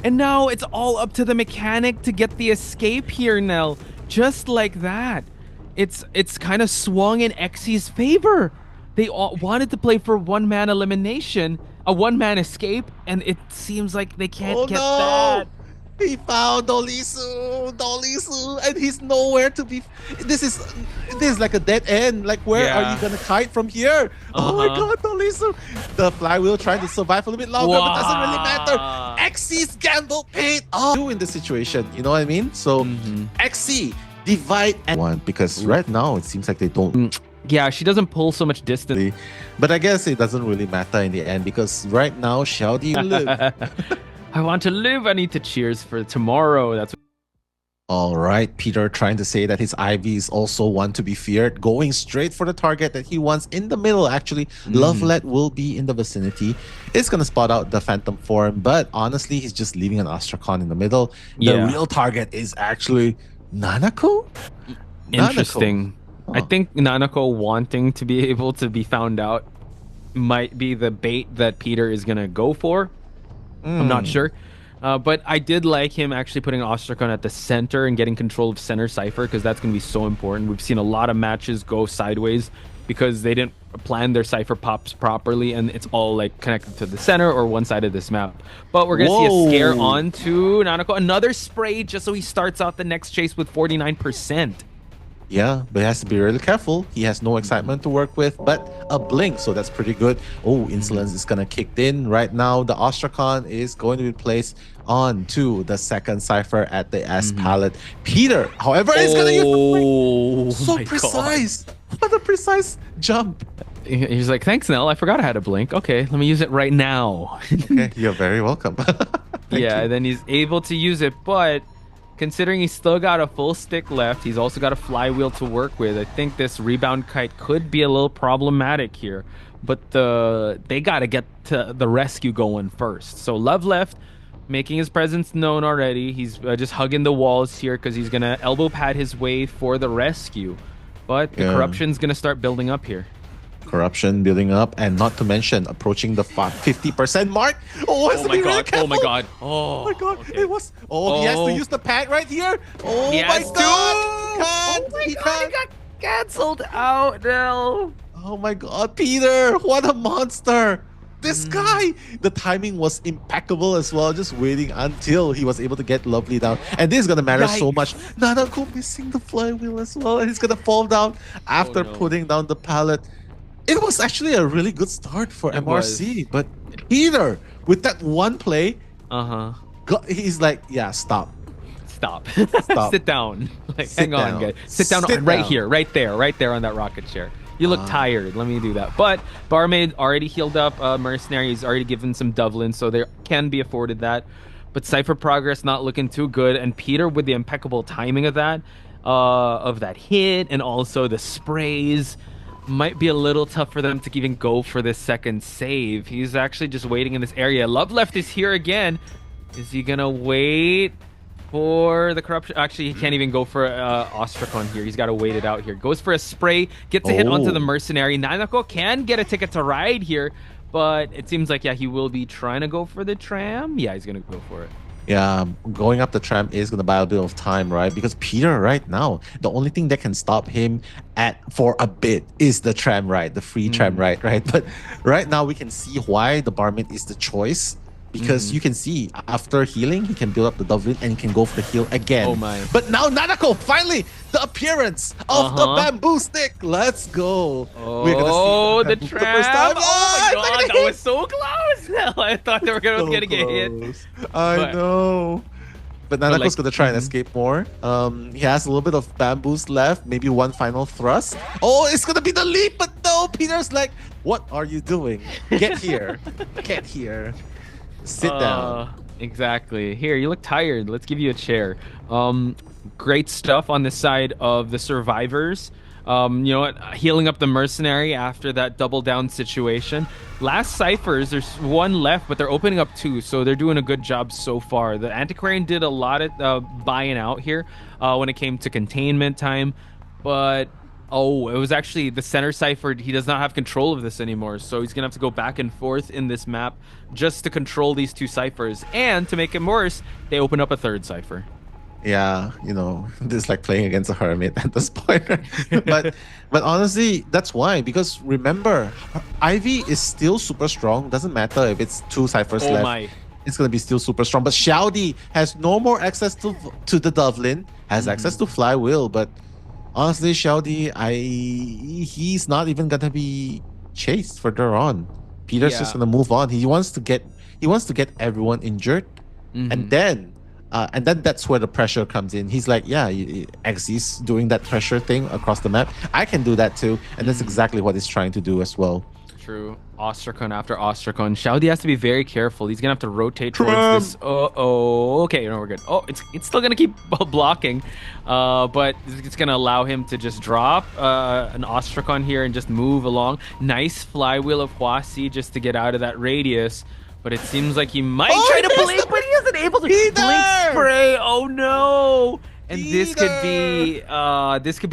And now it's all up to the mechanic to get the escape here, Nell. Just like that. It's kind of swung in XC's favor. They all wanted to play for one-man elimination, a one-man escape, and it seems like they can't get that. He found Dolisu, and he's nowhere to be. This is like a dead end. Like, where are you gonna kite from here? Oh my god, Dolisu! The flywheel trying to survive a little bit longer, but doesn't really matter. XC's gamble paid off in the situation. You know what I mean? So XC divide and one, because right now it seems like they don't. Yeah, she doesn't pull so much distance. But I guess it doesn't really matter in the end, because right now, Xiaodi live. I want to live. I need to cheers for tomorrow. That's all right. Peter trying to say that his Ivy is also one to be feared, going straight for the target that he wants in the middle. Actually, Lovelet will be in the vicinity. It's going to spot out the Phantom form, but honestly, he's just leaving an Astrakhan in the middle. The real target is actually Nanako? Interesting. I think Nanako wanting to be able to be found out might be the bait that Peter is going to go for. I'm not sure. But I did like him actually putting Ostrakhan at the center and getting control of center Cypher, because that's going to be so important. We've seen a lot of matches go sideways because they didn't plan their Cypher pops properly, and it's all like connected to the center or one side of this map. But we're going to see a scare onto Nanako. Another spray just so he starts out the next chase with 49%. Yeah, but he has to be really careful. He has no excitement to work with, but a blink, so that's pretty good. Oh, Insolence is gonna kick in right now. The Ostrakhan is going to be placed onto the second Cypher at the S pallet. Peter, however, is gonna use the blink. So precise. What a precise jump. He's like, thanks, Nell. I forgot I had a blink. Okay, let me use it right now. Okay, you're very welcome. Yeah, then he's able to use it, but considering he's still got a full stick left, he's also got a flywheel to work with. I think this rebound kite could be a little problematic here, but they got to get to the rescue going first. So Love left, making his presence known already. He's just hugging the walls here because he's going to elbow pad his way for the rescue. But the corruption's going to start building up here. Corruption building up, and not to mention approaching the 50% mark. Oh my god! Oh my god! Oh my god! Okay. It was. Oh, he has to use the pad right here. Oh my god! He got cancelled out now. Oh my god, Peter! What a monster! This guy, the timing was impeccable as well, just waiting until he was able to get Lovely down. And this is going to matter so much. Nanako missing the flywheel as well, and he's going to fall down after putting down the pallet. It was actually a really good start for MRC, but Peter, with that one play, Uh-huh. he's like, yeah, stop. Stop. Stop. Sit down. Like, Sit hang on, down. guys. Sit down Sit right down. here, right there on that rocket chair. You look tired. Let me do that. But Barmaid already healed up. Mercenary, he's already given some Dublin, so there can be afforded that. But Cypher progress not looking too good. And Peter with the impeccable timing of that hit, and also the sprays, might be a little tough for them to even go for this second save. He's actually just waiting in this area. Love Left is here again. Is he gonna wait for the corruption? Actually, he can't even go for Ostrakon here. He's got to wait it out here. Goes for a spray, gets a hit onto the mercenary. Nanako can get a ticket to ride here, but it seems like, yeah, he will be trying to go for the tram. Yeah, he's gonna go for it. Yeah, going up the tram is going to buy a bit of time, right? Because Peter right now, the only thing that can stop him for a bit is the tram ride, the free tram ride, right? But right now we can see why the Barmaid is the choice. Because you can see, after healing, he can build up the Dublin and he can go for the heal again. Oh my. But now Nanako, finally, the appearance of the bamboo stick. Let's go. We're Oh, gonna the see tram. first time. Oh my look at god, it that hit. was so close. I thought they were gonna So get hit. close. I But- know. But Nanako's like- gonna try and escape more. He has a little bit of bamboos left, maybe one final thrust. Oh, it's gonna be the leap, but no, Peter's like, what are you doing? Get here. Get here. Sit down. Exactly. Here, you look tired. Let's give you a chair. Great stuff on the side of the survivors. You know what? Healing up the mercenary after that double down situation. Last ciphers, there's one left, but they're opening up two, so they're doing a good job so far. The Antiquarian did a lot of buying out here when it came to containment time, but it was actually the center cipher. He does not have control of this anymore, so he's gonna have to go back and forth in this map just to control these two ciphers. And to make it worse, they open up a third cipher. Yeah, you know, this is like playing against a hermit at this point. but honestly, that's why. Because remember, Ivy is still super strong. Doesn't matter if it's two ciphers left. My. It's gonna be still super strong. But Xiaodi has no more access to the Dublin, has access to Flywheel, but honestly, Xiaodi, he's not even gonna be chased further on. Peter's just gonna move on. He wants to get everyone injured, and then that's where the pressure comes in. He's like, yeah, XC's doing that pressure thing across the map. I can do that too, and that's exactly what he's trying to do as well. True. Ostrakon after Ostrakon. Shaudi has to be very careful. He's gonna have to rotate towards this. Okay, no, we're good. Oh, it's still gonna keep blocking, but it's gonna allow him to just drop an Ostrakon here and just move along. Nice flywheel of Huasi just to get out of that radius. But it seems like he might try to blink, but he isn't able to blink spray. Oh no! And this could be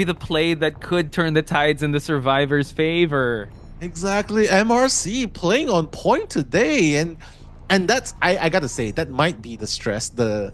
the play that could turn the tides in the survivors' favor. Exactly. MRC playing on point today, and that's I gotta say that might be the stress, the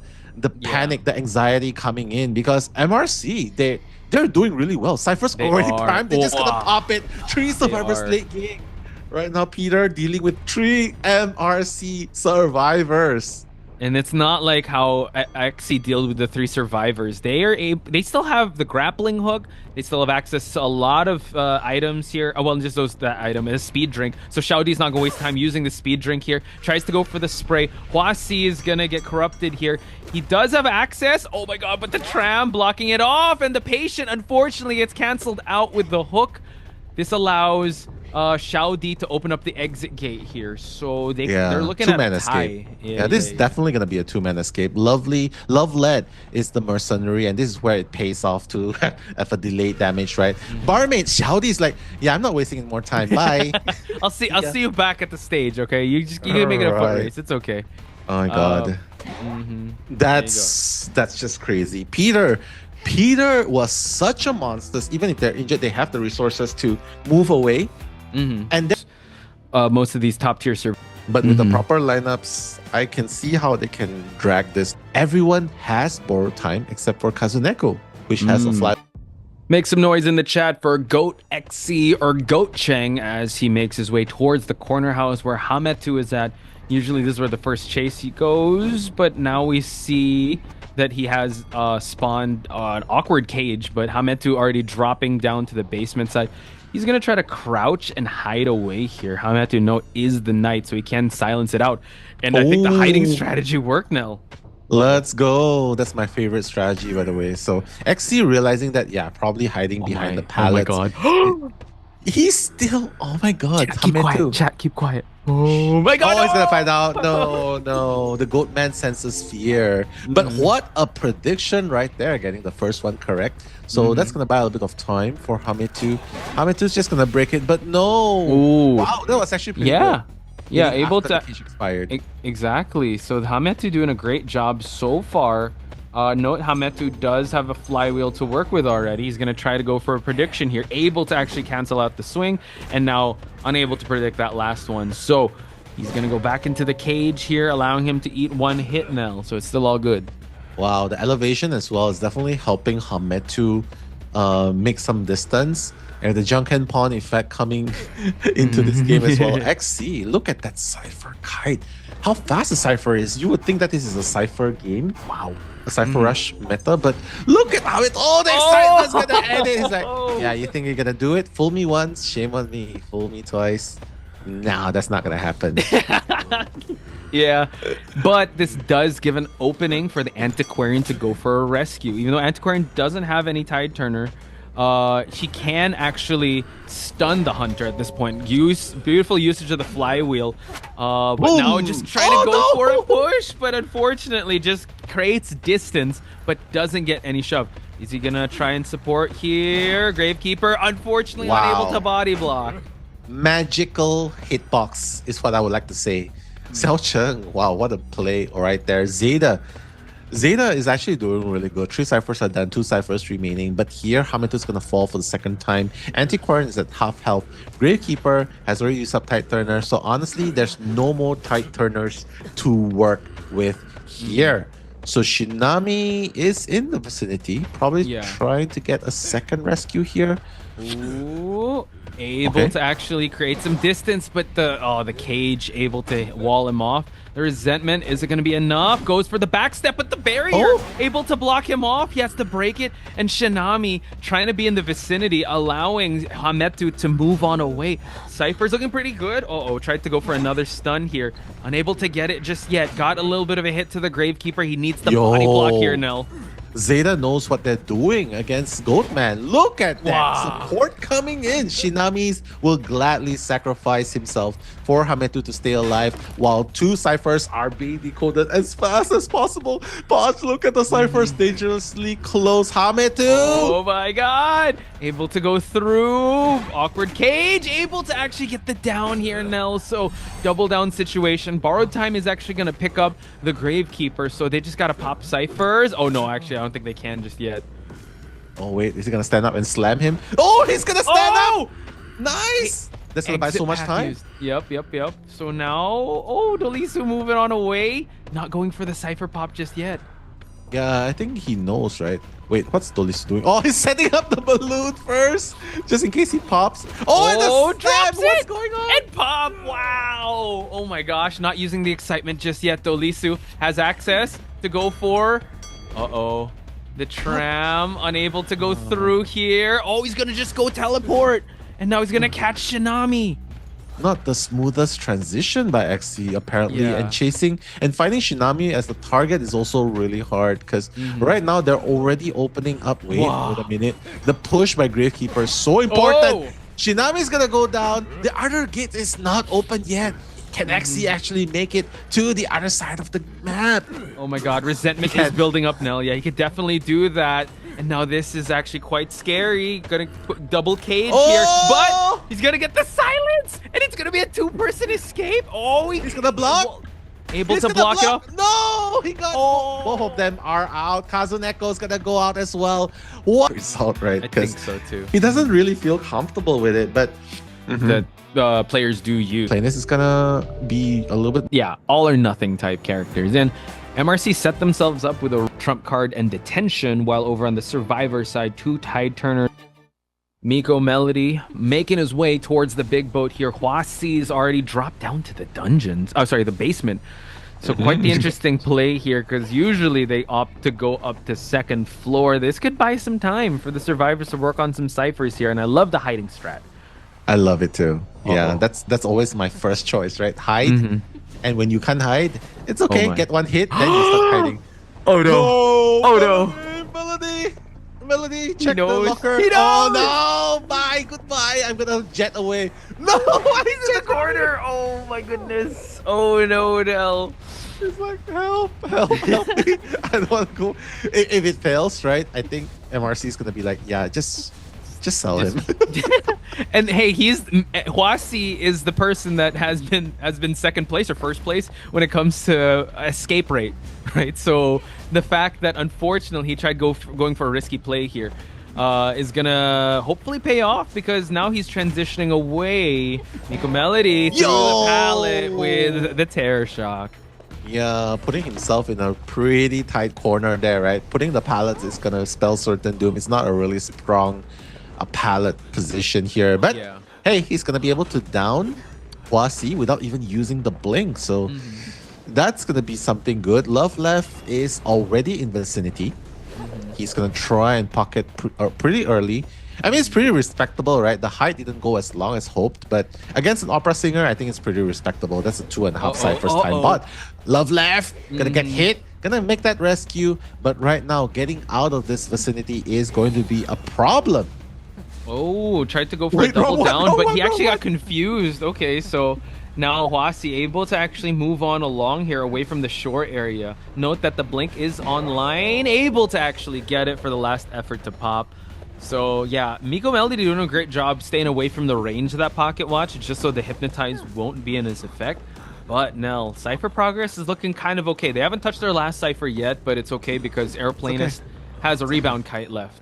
panic, the anxiety coming in, because MRC they're doing really well. Cypher's already primed. They're just gonna pop it. 3 survivors late game. Right now, Peter dealing with 3 MRC survivors. And it's not like how XC deals with the 3 survivors. They still have the grappling hook. They still have access to a lot of items here. Oh, well, just that item is speed drink. So Xiaodi's not gonna waste time using the speed drink here. Tries to go for the spray. Huasi is gonna get corrupted here. He does have access. Oh my god, but the tram blocking it off, and the patient, unfortunately, gets canceled out with the hook. This allows Xiaodi to open up the exit gate here, so they're looking at a tie. Yeah, this is definitely gonna be a 2-man escape. Love led is the mercenary, and this is where it pays off to have a delayed damage, right? Barmaid Xiaodi's like, yeah, I'm not wasting any more time. Bye. I'll see you back at the stage. Okay, you can make it a foot race. It's okay. Oh my god, that's just crazy. Peter was such a monster. Even if they're injured, they have the resources to move away. And then, most of these top tier servers. But with the proper lineups, I can see how they can drag this. Everyone has borrowed time except for Kazuneko, which has a fly. Make some noise in the chat for Goat XC or Goat Cheng as he makes his way towards the corner house where Hametu is at. Usually this is where the first chase he goes, but now we see that he has spawned an awkward cage, but Hametu already dropping down to the basement side. He's going to try to crouch and hide away here. Hametu no is the knight, so he can silence it out. And I think the hiding strategy worked, Nell. Let's go. That's my favorite strategy, by the way. So XC realizing that, yeah, probably hiding behind the pallets. Oh my god. He's still, oh my god. Chat, keep quiet. Chat, keep quiet. Oh my god. Oh, he's gonna find out. No. The Goatman senses fear. But what a prediction right there, getting the first one correct. So that's gonna buy a little bit of time for Hametu. Hametu's just gonna break it, but no. Ooh. Wow, that was actually pretty good. Yeah, able to expired. Exactly. So Hametu doing a great job so far. Note Hametu does have a flywheel to work with already. He's going to try to go for a prediction here, able to actually cancel out the swing, and now unable to predict that last one. So he's going to go back into the cage here, allowing him to eat one hit now. So it's still all good. Wow, the elevation as well is definitely helping Hametu make some distance. And the Junken Pawn effect coming into this game as well. XC, look at that Cypher kite. How fast the Cypher is. You would think that this is a Cypher game. Wow. A Cypher Rush meta, but look at how the excitement's gonna end it. He's like, yeah, you think you're gonna do it? Fool me once, shame on me. Fool me twice. No, that's not gonna happen. Yeah, but this does give an opening for the Antiquarian to go for a rescue. Even though Antiquarian doesn't have any Tide Turner, he can actually stun the Hunter at this point. Beautiful usage of the flywheel. But now just trying to go for a push, but unfortunately just creates distance, but doesn't get any shove. Is he gonna try and support here? Gravekeeper, unfortunately unable to body block. Magical hitbox is what I would like to say. Xiao Cheng, wow, what a play right there. ZETA is actually doing really good. 3 ciphers are done, 2 ciphers remaining. But here, Hametu's going to fall for the second time. Antiquarian is at half health. Gravekeeper has already used up Tide Turner. So honestly, there's no more Tide Turners to work with here. So Shinami is in the vicinity, probably trying to get a second rescue here. Ooh, able to actually create some distance, but the cage able to wall him off. The resentment, is it going to be enough? Goes for the backstep, but the barrier able to block him off. He has to break it, and Shinami trying to be in the vicinity, allowing Hametu to move on away. Cypher's looking pretty good. Tried to go for another stun here. Unable to get it just yet. Got a little bit of a hit to the Gravekeeper. He needs the body block here, Nell. ZETA knows what they're doing against Goatman. Look at that support coming in. Shinamis will gladly sacrifice himself for Hametu to stay alive while 2 ciphers are being decoded as fast as possible. But look at the ciphers dangerously close. Hametu! Oh my god! Able to go through. Awkward cage. Able to actually get the down here, Nell. So double down situation. Borrowed Time is actually going to pick up the Gravekeeper. So they just got to pop ciphers. Oh no, actually, I don't think they can just yet. Oh wait, is he gonna stand up and slam him? Oh, he's gonna stand up! Nice! That's gonna buy so much time. Yep. So now, Dolisu moving on away. Not going for the cipher pop just yet. Yeah, I think he knows, right? Wait, what's Dolisu doing? Oh, he's setting up the balloon first, just in case he pops. And drops it! What's going on? And pop! Wow! Oh my gosh, not using the excitement just yet. Dolisu has access to go for... The tram, unable to go through here. Oh, he's gonna just go teleport. And now he's gonna catch Shinami. Not the smoothest transition by XC, apparently. And chasing and finding Shinami as the target is also really hard because right now they're already opening up. Wait a minute. The push by Gravekeeper is so important. Shinami's gonna go down. The other gate is not open yet. Can XC actually make it to the other side of the map? Oh my god, resentment is building up, Nell. Yeah, he could definitely do that. And now this is actually quite scary. Gonna put double cage here, but he's gonna get the silence, and it's gonna be a 2-person escape. He's gonna block. Able to block it off. No, he got both of them are out. Kazuneko's gonna go out as well. What result, right? I think so too. He doesn't really feel comfortable with it, but the players do use. This is gonna be a little bit... Yeah, all or nothing type characters. And MRC set themselves up with a trump card and detention, while over on the survivor side, 2 Tide Turner. mkmldy making his way towards the big boat here. Huasi's already dropped down to the dungeons. Oh, sorry, the basement. So quite the interesting play here, because usually they opt to go up to 2nd floor. This could buy some time for the survivors to work on some ciphers here, and I love the hiding strat. I love it too. Yeah, Uh-oh. that's always my first choice, right? Hide. Mhm. And when you can't hide, it's okay. my. Get one hit, then you start hiding. Oh no! Oh no! Melody! Melody, check the knows. locker. He Oh knows. no! Bye, goodbye. I'm gonna jet away. No, he's In the corner! Oh my goodness! Oh no, Odell! He's like, help, help, help me. I don't want to go. If it fails, right? I think MRC is gonna be like, yeah, just sell him. And hey, Huasi is the person that has been second place or first place when it comes to escape rate, right? So the fact that unfortunately he tried going for a risky play here is gonna hopefully pay off, because now he's transitioning away mkmldy through the pallet with the terror shock. Yeah, putting himself in a pretty tight corner there, right? Putting the pallets is gonna spell certain doom. It's not a really strong pallet position here, but Yeah. hey, he's gonna be able to down Huasi without even using the blink, so that's gonna be something good. Love Left is already in vicinity. He's gonna try and pocket pretty early. I mean, it's pretty respectable, right? The height didn't go as long as hoped, but against an opera singer, I think it's pretty respectable. That's a 2.5 ciphers time bot. Love Left, gonna get hit, gonna make that rescue, but right now, getting out of this vicinity is going to be a problem. Oh, tried to go for Wait, a double wrong one, down, wrong but one, he actually wrong got confused. Okay, so now Huasi able to actually move on along here away from the shore area. Note that the blink is online, able to actually get it for the last effort to pop. So yeah, mkmldy doing a great job staying away from the range of that pocket watch, just so the hypnotize won't be in his effect. But Nell, Cypher progress is looking kind of okay. They haven't touched their last Cypher yet, but it's okay because Airplanist has a rebound kite left.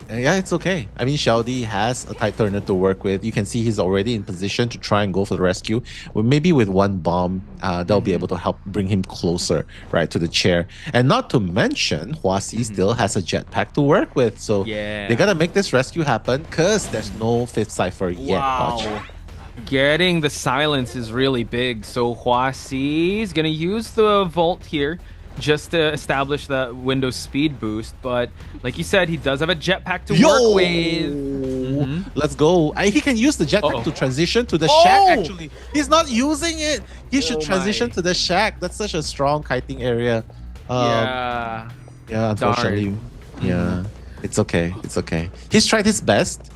Yeah, it's okay. I mean, Xiaodi has a tight turner to work with. You can see he's already in position to try and go for the rescue. Well, maybe with one bomb, they'll be able to help bring him closer, right, to the chair. And not to mention, Huasi still has a jetpack to work with. So Yeah. they gotta make this rescue happen, because there's no fifth cipher yet. Watch. Getting the silence is really big. So Huasi is gonna use the vault here just to establish that Windows speed boost, but like you said, he does have a jetpack to work with. Let's go. He can use the jetpack to transition to the shack, actually. He's not using it. He should transition to the shack. That's such a strong kiting area. Yeah. Yeah, unfortunately. Yeah. It's okay. It's okay. He's tried his best.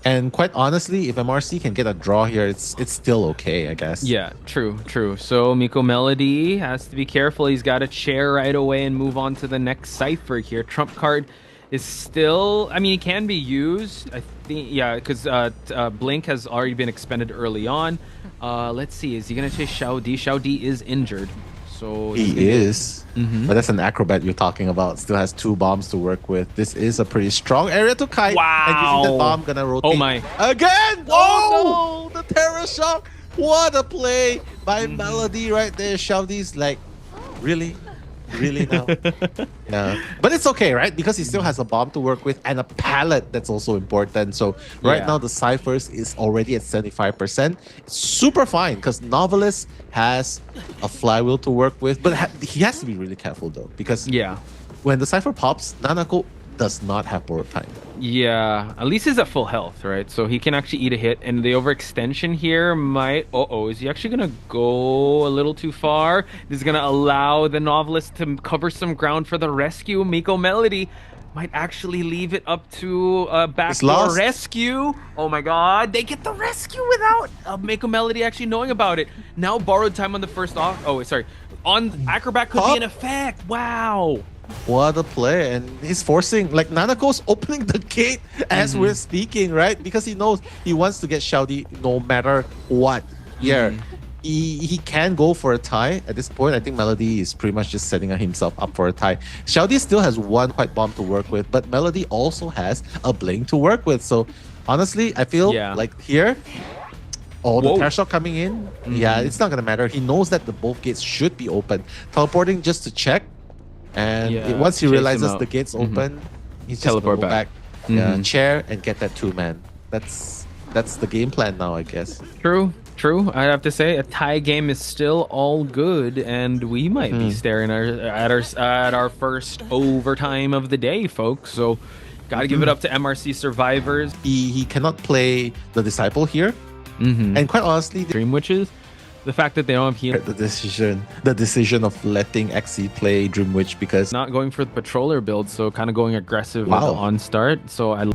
And quite honestly, if MRC can get a draw here, it's still okay, I guess. Yeah, true. So mkmldy has to be careful. He's got a chair right away and move on to the next cipher here. Trump card is still, I mean, it can be used. I think, yeah, because Blink has already been expended early on. Let's see, is he going to chase Xiaodi? Xiaodi is injured. So he is. But that's an acrobat you're talking about. Still has 2 bombs to work with. This is a pretty strong area to kite. Wow. And using the bomb, gonna rotate. Oh my. Again! Oh no! The terror shock! What a play by Melody right there. Xiaodi's like, really? Really now? Yeah. But it's okay, right? Because he still has a bomb to work with and a pallet that's also important. So right now the ciphers is already at 75%. It's super fine because Novelist has a flywheel to work with. But he has to be really careful though, because when the cipher pops, Nanako does not have borrowed time. Yeah, at least he's at full health, right? So he can actually eat a hit, and the overextension here might... is he actually gonna go a little too far? This is gonna allow the Novelist to cover some ground for the rescue. mkmldy might actually leave it up to backdoor rescue. Oh my god, they get the rescue without mkmldy actually knowing about it. Now borrowed time on the first off... on Acrobat could be in effect. Wow. What a play. And he's forcing, like, Nanako's opening the gate as we're speaking, right? Because he knows he wants to get Xiaodi no matter what. Yeah. He can go for a tie at this point. I think Melody is pretty much just setting himself up for a tie. Xiaodi still has 1 white bomb to work with, but Melody also has a blink to work with. So honestly, I feel like here, the terror shot coming in, it's not gonna matter. He knows that the both gates should be open. Teleporting just to check. And once he realizes the gate's open, he's just teleport gonna go back. Chair and get that 2-man. That's the game plan now, I guess. True. I have to say, a tie game is still all good, and we might be staring at our first overtime of the day, folks. So Gotta give it up to MRC survivors. He cannot play the Disciple here. And quite honestly, Dream Witches, the fact that they don't have healing. the decision of letting XC play Dream Witch because Not going for the Patroller build, so kind of going aggressive with the on start. So I...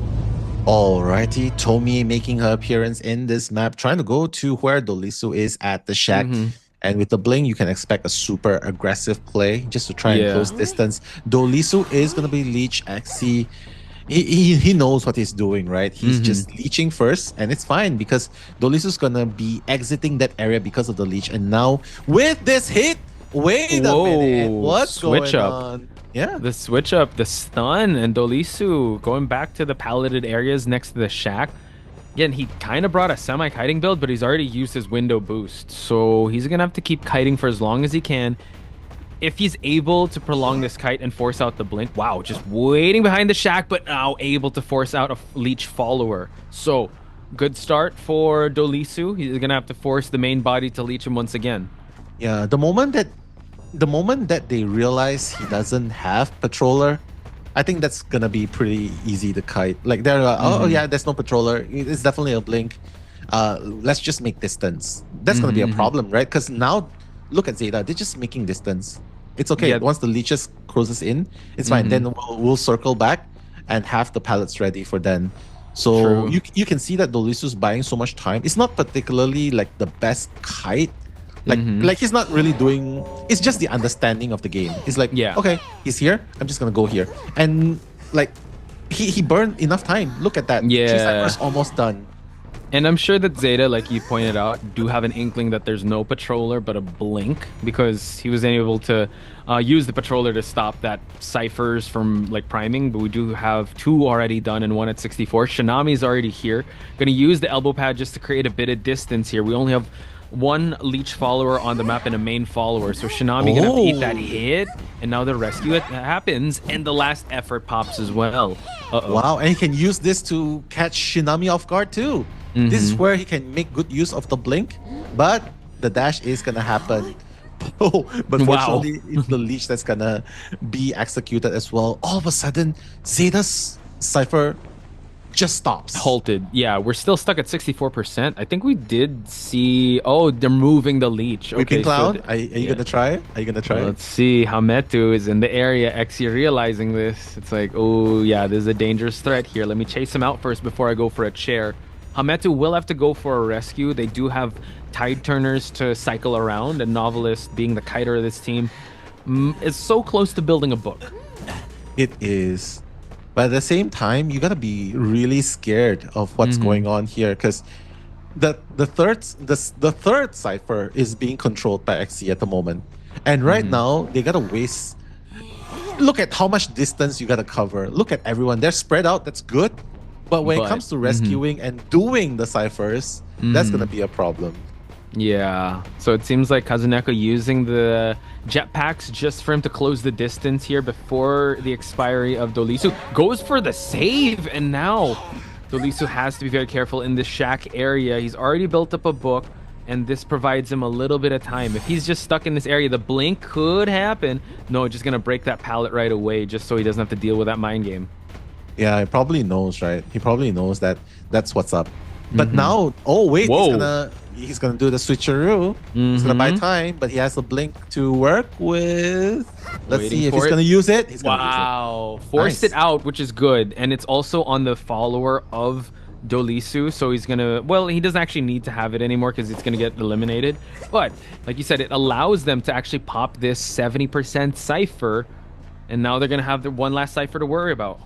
Alrighty, Tomi making her appearance in this map, trying to go to where Dolisu is at the shack. And with the blink, you can expect a super aggressive play just to try and close distance. Dolisu is going to be Leech XC. He knows what he's doing, right? He's just leeching first, and it's fine because Dolisu's going to be exiting that area because of the leech. And now with this hit, wait a minute, what's going on? Yeah, the switch up, the stun, and Dolisu going back to the palleted areas next to the shack. Again, he kind of brought a semi-kiting build, but he's already used his window boost. So he's going to have to keep kiting for as long as he can. If he's able to prolong this kite and force out the blink, wow, just waiting behind the shack, but now able to force out a leech follower. So good start for Dolisu. He's going to have to force the main body to leech him once again. Yeah, the moment that they realize he doesn't have Patroller, I think that's gonna be pretty easy to kite. Like they're oh yeah, there's no Patroller. It's definitely a blink. Let's just make distance. That's gonna be a problem, right? Because now look at Zeta, they're just making distance. It's okay. Yeah. Once the leeches closes in, it's fine. Then we'll circle back and have the pallets ready for then. So you can see that Dolisu's buying so much time. It's not particularly like the best kite. Like he's not really doing, it's just the understanding of the game. It's like, okay, he's here, I'm just gonna go here. And like he burned enough time. Look at that. She's almost done. And I'm sure that Zeta, like you pointed out, do have an inkling that there's no Patroller but a blink, because he was able to use the Patroller to stop that ciphers from like priming. But we do have 2 already done and 1 at 64. Shinami's already here. Gonna use the elbow pad just to create a bit of distance here. We only have 1 leech follower on the map and a main follower, so Shinami gonna have to eat that hit, and now the rescue happens, and the last effort pops as well. Wow, and he can use this to catch Shinami off guard too. This is where he can make good use of the blink, but the dash is gonna happen. But fortunately, it's the leech that's gonna be executed as well. All of a sudden, Zeta's Cypher just stops. Halted. Yeah, we're still stuck at 64%. I think we did see... Oh, they're moving the leech. Weeping Okay, Cloud, so are you gonna try it? Are you gonna try it? Let's see. Hametu is in the area. XC realizing this. It's like, oh yeah, there's a dangerous threat here. Let me chase him out first before I go for a chair. Hametu will have to go for a rescue. They do have tide turners to cycle around, and Novelist, being the kiter of this team, is so close to building a book. It is. But at the same time, you gotta be really scared of what's going on here, because the third cipher is being controlled by XC at the moment, and right now they gotta waste. Look at how much distance you gotta cover. Look at everyone; they're spread out. That's good, but when it comes to rescuing and doing the ciphers, that's gonna be a problem. Yeah, so it seems like Kazuneko using the jetpacks just for him to close the distance here before the expiry of Dolisu. Goes for the save, and now Dolisu has to be very careful in this shack area. He's already built up a book, and this provides him a little bit of time. If he's just stuck in this area, the blink could happen. No, just gonna break that pallet right away just so he doesn't have to deal with that mind game. Yeah, he probably knows, right? He probably knows that that's what's up. But now, oh wait, he's gonna do the switcheroo. He's gonna buy time, but he has a blink to work with. Let's see if he's gonna use it. He's gonna use it. Forced it out, which is good, and it's also on the follower of Dolisu, so he's gonna, well, he doesn't actually need to have it anymore because it's gonna get eliminated. But like you said, it allows them to actually pop this 70% cipher, and now they're gonna have the one last cipher to worry about.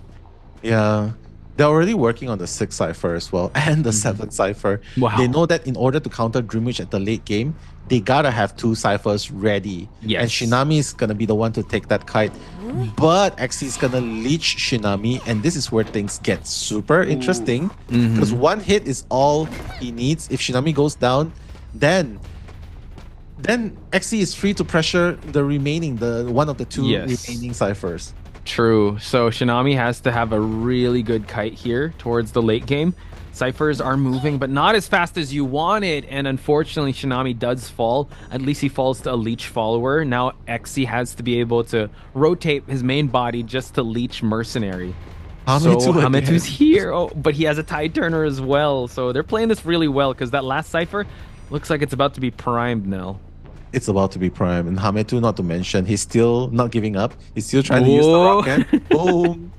Yeah. They're already working on the 6th cipher as well, and the 7th cipher. Wow. They know that in order to counter Dreamwitch at the late game, they gotta have 2 ciphers ready. Yes. And Shinami is gonna be the one to take that kite. But XC is gonna leech Shinami, and this is where things get super interesting. Because 1 hit is all he needs. If Shinami goes down, then XC is free to pressure the remaining, one of the 2 remaining ciphers. True. So Shinami has to have a really good kite here towards the late game. Ciphers are moving, but not as fast as you wanted. And unfortunately, Shinami does fall. At least he falls to a leech follower. Now XC has to be able to rotate his main body just to leech Mercenary. So Hametu Hametu's again. here, but he has a tide turner as well. So they're playing this really well because that last cipher looks like it's about to be primed now. It's about to be prime. And Hametu, not to mention, he's still not giving up. He's still trying to use the Whoa. rocket. Boom.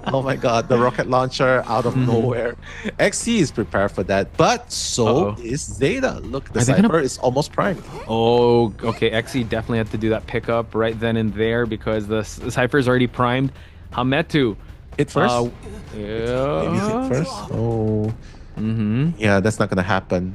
Oh my god, the rocket launcher out of nowhere. XC is prepared for that, but so is Zeta. Look, the Are they Cypher gonna- is almost primed. Oh, okay. XE definitely had to do that pickup right then and there because the cipher is already primed. Hametu. Hit first? Maybe Yeah. hit first? Oh. Mm-hmm. Yeah, that's not gonna happen.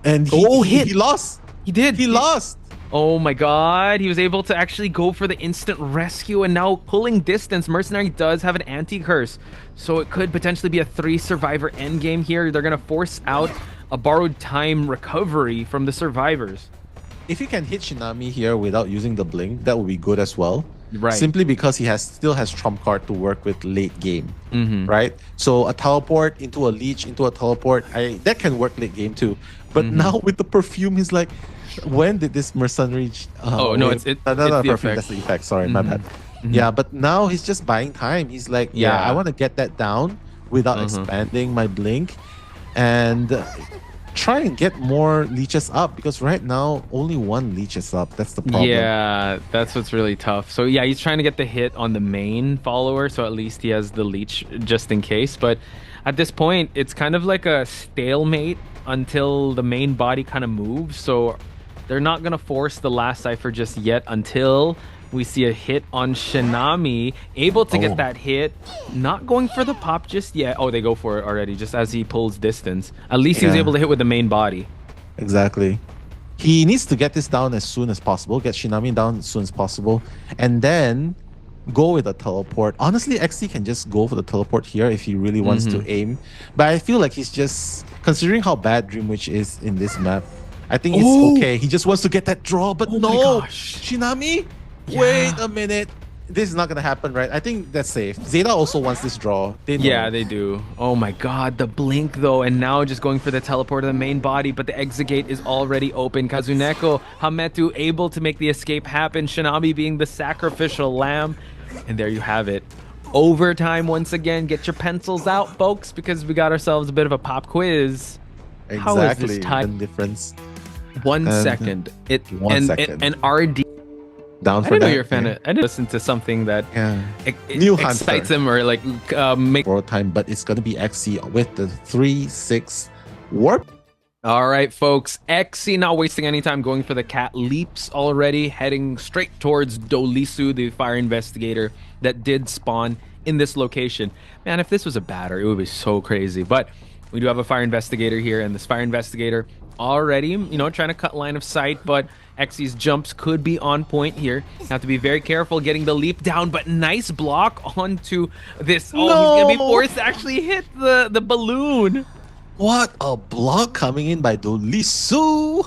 And Hit. he lost. He did. He lost. Oh my god, he was able to actually go for the instant rescue and now pulling distance. Mercenary does have an anti-curse, so it could potentially be a 3-survivor endgame here. They're going to force out a borrowed time recovery from the survivors. If he can hit Shinami here without using the blink, that would be good as well. Right. Simply because he still has trump card to work with late game. Mm-hmm. Right? So a teleport into a leech into a teleport, that can work late game too. But now with the perfume, he's like, when did this mercenary? Oh, no, it's no, the perfume. effect. That's the effect. Sorry, my bad. Yeah, but now he's just buying time. He's like, yeah, Yeah. I want to get that down without expanding my blink, and try and get more leeches up because right now only one leech is up. That's the problem. Yeah, that's what's really tough. So yeah, he's trying to get the hit on the main follower, so at least he has the leech just in case. But at this point, it's kind of like a stalemate until the main body kind of moves. So they're not going to force the last cipher just yet until we see a hit on Shinami, able to get that hit, not going for the pop just yet. Oh, they go for it already, just as he pulls distance. At least he was Yeah. able to hit with the main body. Exactly. He needs to get this down as soon as possible, get Shinami down as soon as possible, and then go with a teleport. Honestly, XC can just go for the teleport here if he really wants to aim. But I feel like he's just, considering how bad Dreamwitch is in this map, I think it's okay. He just wants to get that draw, but my no! gosh. Shinami? Wait a minute. This is not gonna happen, right? I think that's safe. Zeta also wants this draw. They know. Yeah, they do. Oh my god, the blink though, and now just going for the teleport to the main body, but the exit gate is already open. Kazuneko, Hametu able to make the escape happen, Shinami being the sacrificial lamb, and there you have it. Overtime once again. Get your pencils out, folks, because we got ourselves a bit of a pop quiz. Exactly. How is this time? Difference. 1 And- second. It 1 and, second. and RD. Down I for didn't know that. you're a fan of. I didn't listen to something that Yeah. New Hunter. excites him or like make. Borrow time, but it's gonna be XC with the 3-6 warp. All right, folks. XC not wasting any time going for the cat leaps already, heading straight towards Dolisu, the fire investigator that did spawn in this location. Man, if this was a batter, it would be so crazy. But we do have a fire investigator here, and this fire investigator already, you know, trying to cut line of sight, but XC's jumps could be on point here. Have to be very careful getting the leap down, but nice block onto this. Oh, he's gonna be forced to actually hit the balloon. What a block coming in by Dolisu.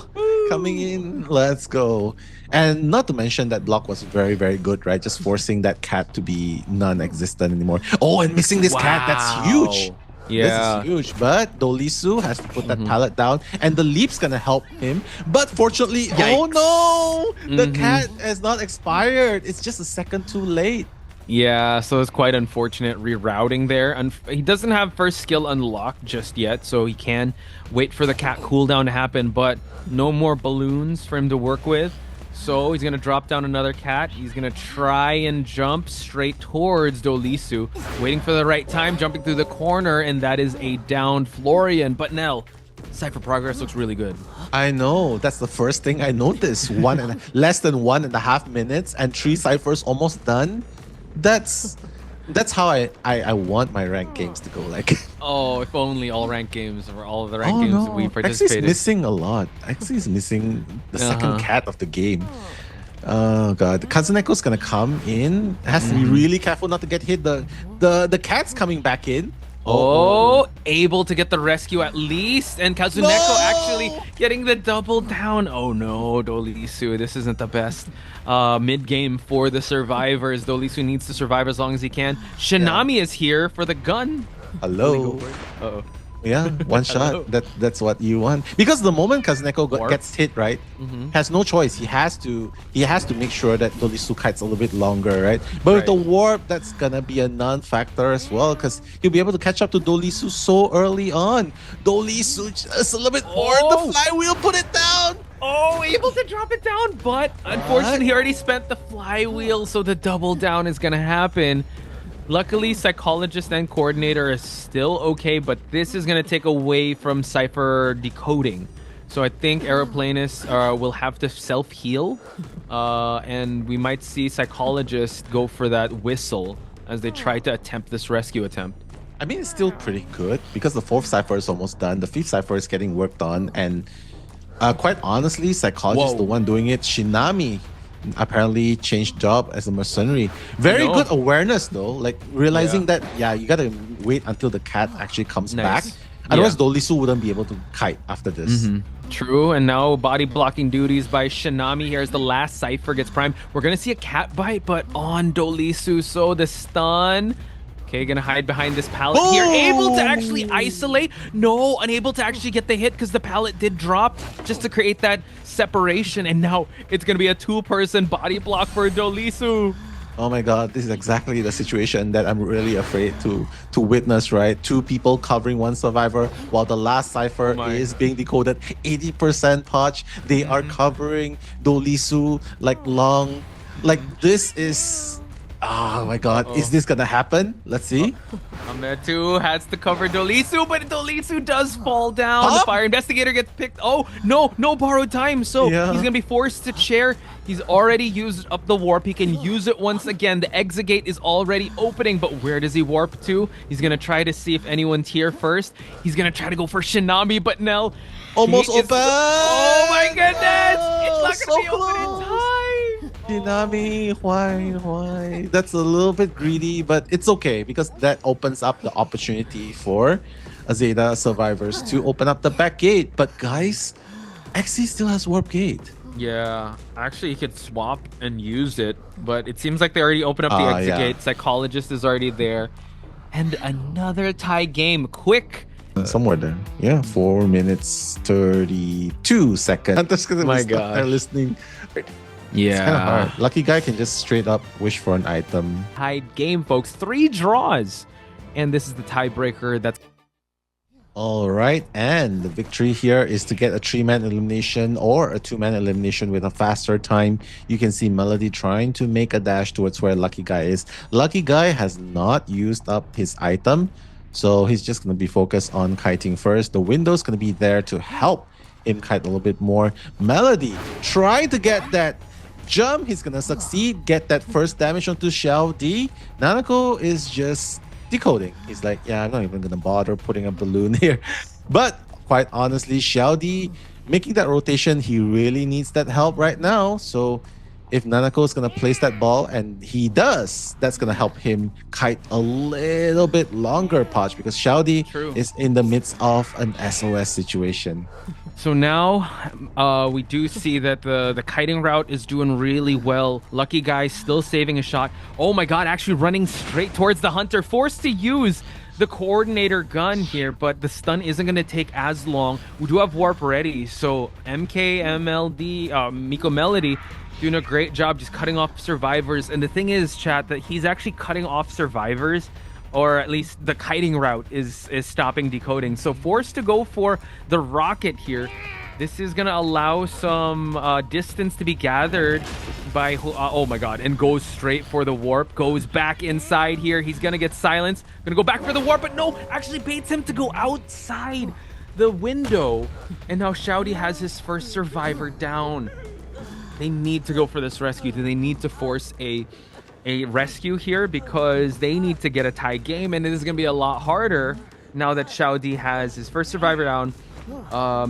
Coming in, let's go. And not to mention that block was very, very good, right? Just forcing that cat to be non-existent anymore. Oh, and missing this cat, that's huge. Yeah. This is huge. But Dolisu has to put that pallet down, and the leap's gonna help him. But fortunately, oh no! The cat has not expired. It's just a second too late. Yeah, so it's quite unfortunate rerouting there. He doesn't have first skill unlocked just yet, so he can wait for the cat cooldown to happen, but no more balloons for him to work with. So he's going to drop down another cat. He's going to try and jump straight towards Dolisu, waiting for the right time, jumping through the corner, and that is a downed Florian. But Nell, Cypher progress looks really good. I know. That's the first thing I noticed. Less than 1.5 minutes and 3 ciphers almost done. That's how I want my ranked games to go. Like, Oh, if only all ranked games or all of the ranked oh games no, we X is participated. missing a lot. X is missing the second cat of the game. Oh god, Kazuneko's gonna come in. Has to be really careful not to get hit. The cat's coming back in. Oh, able to get the rescue at least, and Kazuneko No! actually getting the double down. Oh no, Dolisu, this isn't the best mid game for the survivors. Dolisu needs to survive as long as he can. Shinami is here for the gun. Hello. Uh-oh. Yeah, one Hello. shot. That's what you want. Because the moment Kazneko Warp. gets hit, right, has no choice. He has to make sure that Dolisu kites a little bit longer, right? But with the Right. warp, that's gonna be a non-factor as well, because he'll be able to catch up to Dolisu so early on. Dolisu just a little bit more. Oh! The flywheel put it down. Oh, able to drop it down, but unfortunately, he already spent the flywheel, so the double down is gonna happen. Luckily, Psychologist and Coordinator is still okay, but this is going to take away from Cypher decoding. So I think Aeroplanist will have to self-heal, and we might see Psychologist go for that whistle as they try to attempt this rescue attempt. I mean, it's still pretty good because the 4th cipher is almost done. The 5th cipher is getting worked on, and quite honestly, Psychologist is the one doing it. Shinami apparently changed job as a mercenary. Very good awareness though, like realizing that you gotta wait until the cat actually comes back. Otherwise, Dolisu wouldn't be able to kite after this. True, and now body blocking duties by Shinami here as the last cipher gets primed. We're gonna see a cat bite, but on Dolisu, so the stun. Okay, gonna hide behind this pallet here. Able to actually isolate. No, unable to actually get the hit because the pallet did drop just to create that separation. And now it's gonna be a 2-person body block for Dolisu. Oh my god, this is exactly the situation that I'm really afraid to witness, right? 2 people covering 1 survivor while the last cipher is being decoded. 80% Potch. They are covering Dolisu like long. Like this is... Oh my god, is this gonna happen? Let's see. Ametu has to cover Dolisu, but Dolisu does fall down. The fire investigator gets picked. Oh, no borrowed time. So he's gonna be forced to chair. He's already used up the warp. He can use it once again. The exit gate is already opening, but where does he warp to? He's gonna try to see if anyone's here first. He's gonna try to go for Shinami, but Nell almost open. Oh my goodness! It's not gonna be open in time. Shinami, why? That's a little bit greedy, but it's okay because that opens up the opportunity for ZETA survivors to open up the back gate. But guys, XC still has warp gate. Yeah, actually, he could swap and use it, but it seems like they already opened up the exit gate. Psychologist is already there. And another tie game. Quick. Somewhere there. Yeah, 4 minutes, 32 seconds. I'm just gonna My be stuck there gosh. listening. Yeah. It's kind of hard. Lucky guy can just straight up wish for an item. Tied game, folks. 3 draws. And this is the tiebreaker. That's All right, and the victory here is to get a 3-man elimination or a 2-man elimination with a faster time. You can see Melody trying to make a dash towards where Lucky Guy is. Lucky Guy has not used up his item, so he's just going to be focused on kiting first. The window's going to be there to help him kite a little bit more. Melody trying to get that jump. He's going to succeed, get that first damage onto Xiao D. Nanako is just decoding. He's like, yeah, I'm not even gonna bother putting a balloon here. But quite honestly, Xiao D making that rotation, he really needs that help right now. So if Nanako is gonna place that ball, and he does, that's gonna help him kite a little bit longer, Potch, because Xiao D is in the midst of an SOS situation. So now we do see that the kiting route is doing really well. Lucky Guy still saving a shot. Oh my god, actually running straight towards the hunter. Forced to use the coordinator gun here, but the stun isn't going to take as long. We do have warp ready, so mkmldy, Miko Melody, doing a great job just cutting off survivors. And the thing is, chat, that he's actually cutting off survivors, or at least the kiting route is stopping decoding. So forced to go for the rocket here. This is gonna allow some distance to be gathered by oh my god, and goes straight for the warp. Goes back inside here. He's gonna get silenced. Gonna go back for the warp, but no, actually baits him to go outside the window. And now Shouty has his first survivor down. They need to go for this rescue. They need to force a rescue here because they need to get a tie game, and it is going to be a lot harder now that Xiaodi has his first survivor down.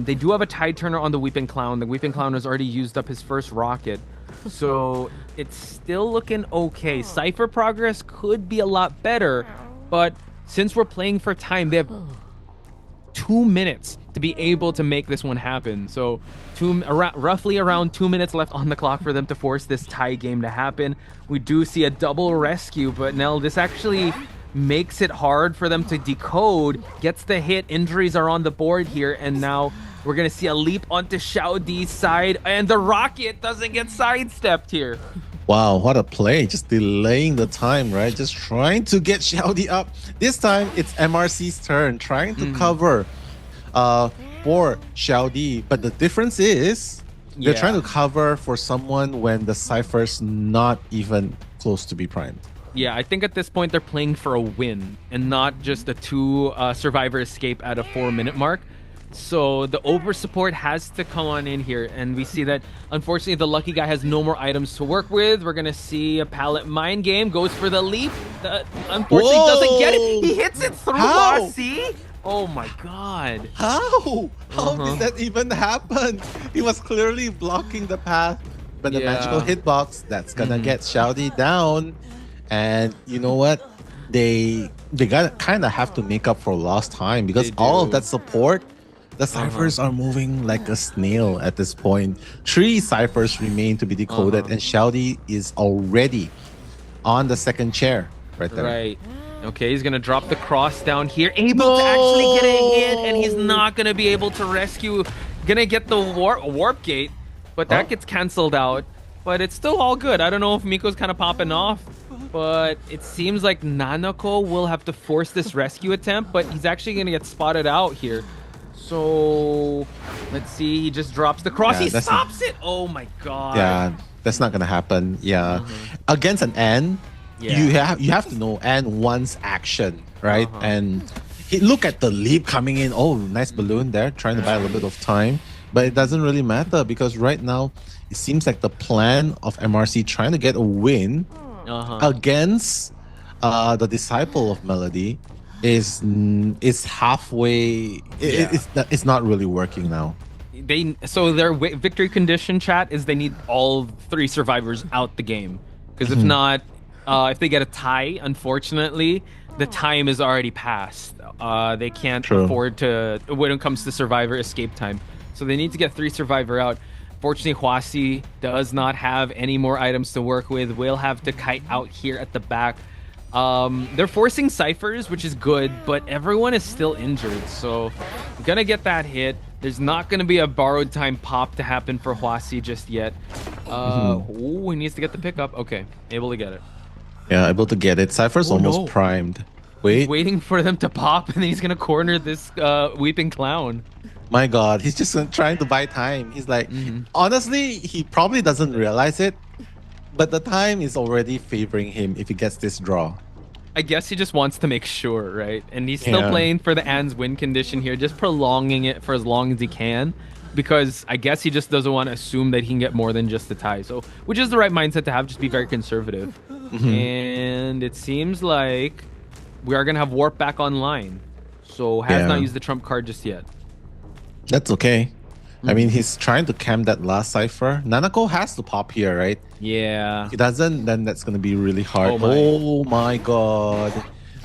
They do have a tide turner on the Weeping Clown. The Weeping Clown has already used up his first rocket, so it's still looking okay. Cypher progress could be a lot better, but since we're playing for time, they have 2 minutes to be able to make this one happen. So roughly around 2 minutes left on the clock for them to force this tie game to happen. We do see a double rescue, but Nell, this actually makes it hard for them to decode, gets the hit, injuries are on the board here, and now we're gonna see a leap onto Xiao Di's side, and the rocket doesn't get sidestepped here. Wow, what a play. Just delaying the time, right? Just trying to get Xiao Di up. This time, it's MRC's turn, trying to cover for Xiao Di. But the difference is, they're trying to cover for someone when the Cypher's not even close to be primed. Yeah, I think at this point they're playing for a win and not just a 2 survivor escape at a 4-minute mark. So the over support has to come on in here, and we see that unfortunately the lucky guy has no more items to work with. We're gonna see a pallet mind game, goes for the leap, unfortunately doesn't get it. He hits it through Bossy. Oh my god. How did that even happen? He was clearly blocking the path, but the magical hitbox, that's gonna get Xiao Di down. And you know what? They gotta kind of have to make up for lost time, because all of that support, the Cyphers are moving like a snail at this point. 3 Cyphers remain to be decoded, and Xiao Di is already on the second chair right there. Right. Okay, he's gonna drop the cross down here, able to actually get a hit, and he's not gonna be able to rescue. Gonna get the warp gate, but that gets canceled out. But it's still all good. I don't know if Miko's kind of popping off, but it seems like Nanako will have to force this rescue attempt, but he's actually gonna get spotted out here. So let's see, he just drops the cross. He stops it. Oh my god. Yeah, that's not gonna happen. Yeah, against an N, you have to know N wants action, right? And look at the leap coming in. Oh, nice balloon there, trying to buy a little bit of time, but it doesn't really matter, because right now it seems like the plan of MRC trying to get a win against the disciple of Melody is halfway. It's not really working now. So their victory condition, chat, is they need all 3 survivors out the game, because if not, if they get a tie, unfortunately the time is already passed. They can't afford to, when it comes to survivor escape time, so they need to get 3 survivor out. Fortunately, Huasi does not have any more items to work with. We'll have to kite out here at the back. They're forcing ciphers, which is good, but everyone is still injured, so I'm gonna get that hit. There's not gonna be a borrowed time pop to happen for Huasi just yet. Ooh, he needs to get the pickup. Okay, able to get it. Yeah, able to get it. Cypher's almost primed. Wait. He's waiting for them to pop, and then he's gonna corner this weeping clown. My god, he's just trying to buy time. He's like, honestly, he probably doesn't realize it, but the time is already favoring him if he gets this draw. I guess he just wants to make sure, right? And he's still playing for the Ann's win condition here, just prolonging it for as long as he can, because I guess he just doesn't want to assume that he can get more than just the tie. So, which is the right mindset to have, just be very conservative. And it seems like we are going to have Warp back online. So, has not used the trump card just yet. That's okay. I mean, he's trying to cam that last cipher. Nanako has to pop here, right? Yeah. If he doesn't, then that's going to be really hard. Oh my god.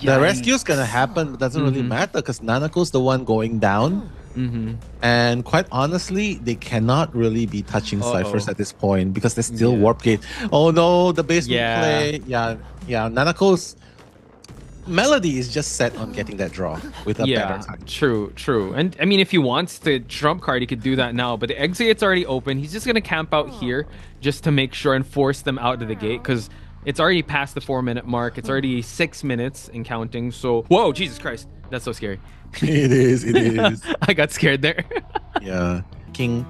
The rescue's going to happen, but doesn't really matter, because Nanako's the one going down. And quite honestly, they cannot really be touching ciphers at this point, because there's still warp gate. Oh no, the basement play. Yeah, Nanako's Melody is just set on getting that draw with a better time. True. And I mean, if he wants the trump card, he could do that now, but the exit gate's already open. He's just going to camp out here just to make sure and force them out of the gate, because it's already past the 4-minute mark. It's already 6 minutes and counting. So, whoa, Jesus Christ. That's so scary. It is. I got scared there. Yeah. King,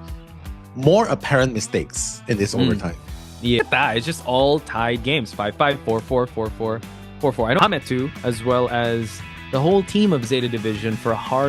more apparent mistakes in this overtime. Yeah, it's just all tied games. 5-5, 4-4, 4-4, 4-4. I know I'm at 2, as well as the whole team of Zeta Division for a hard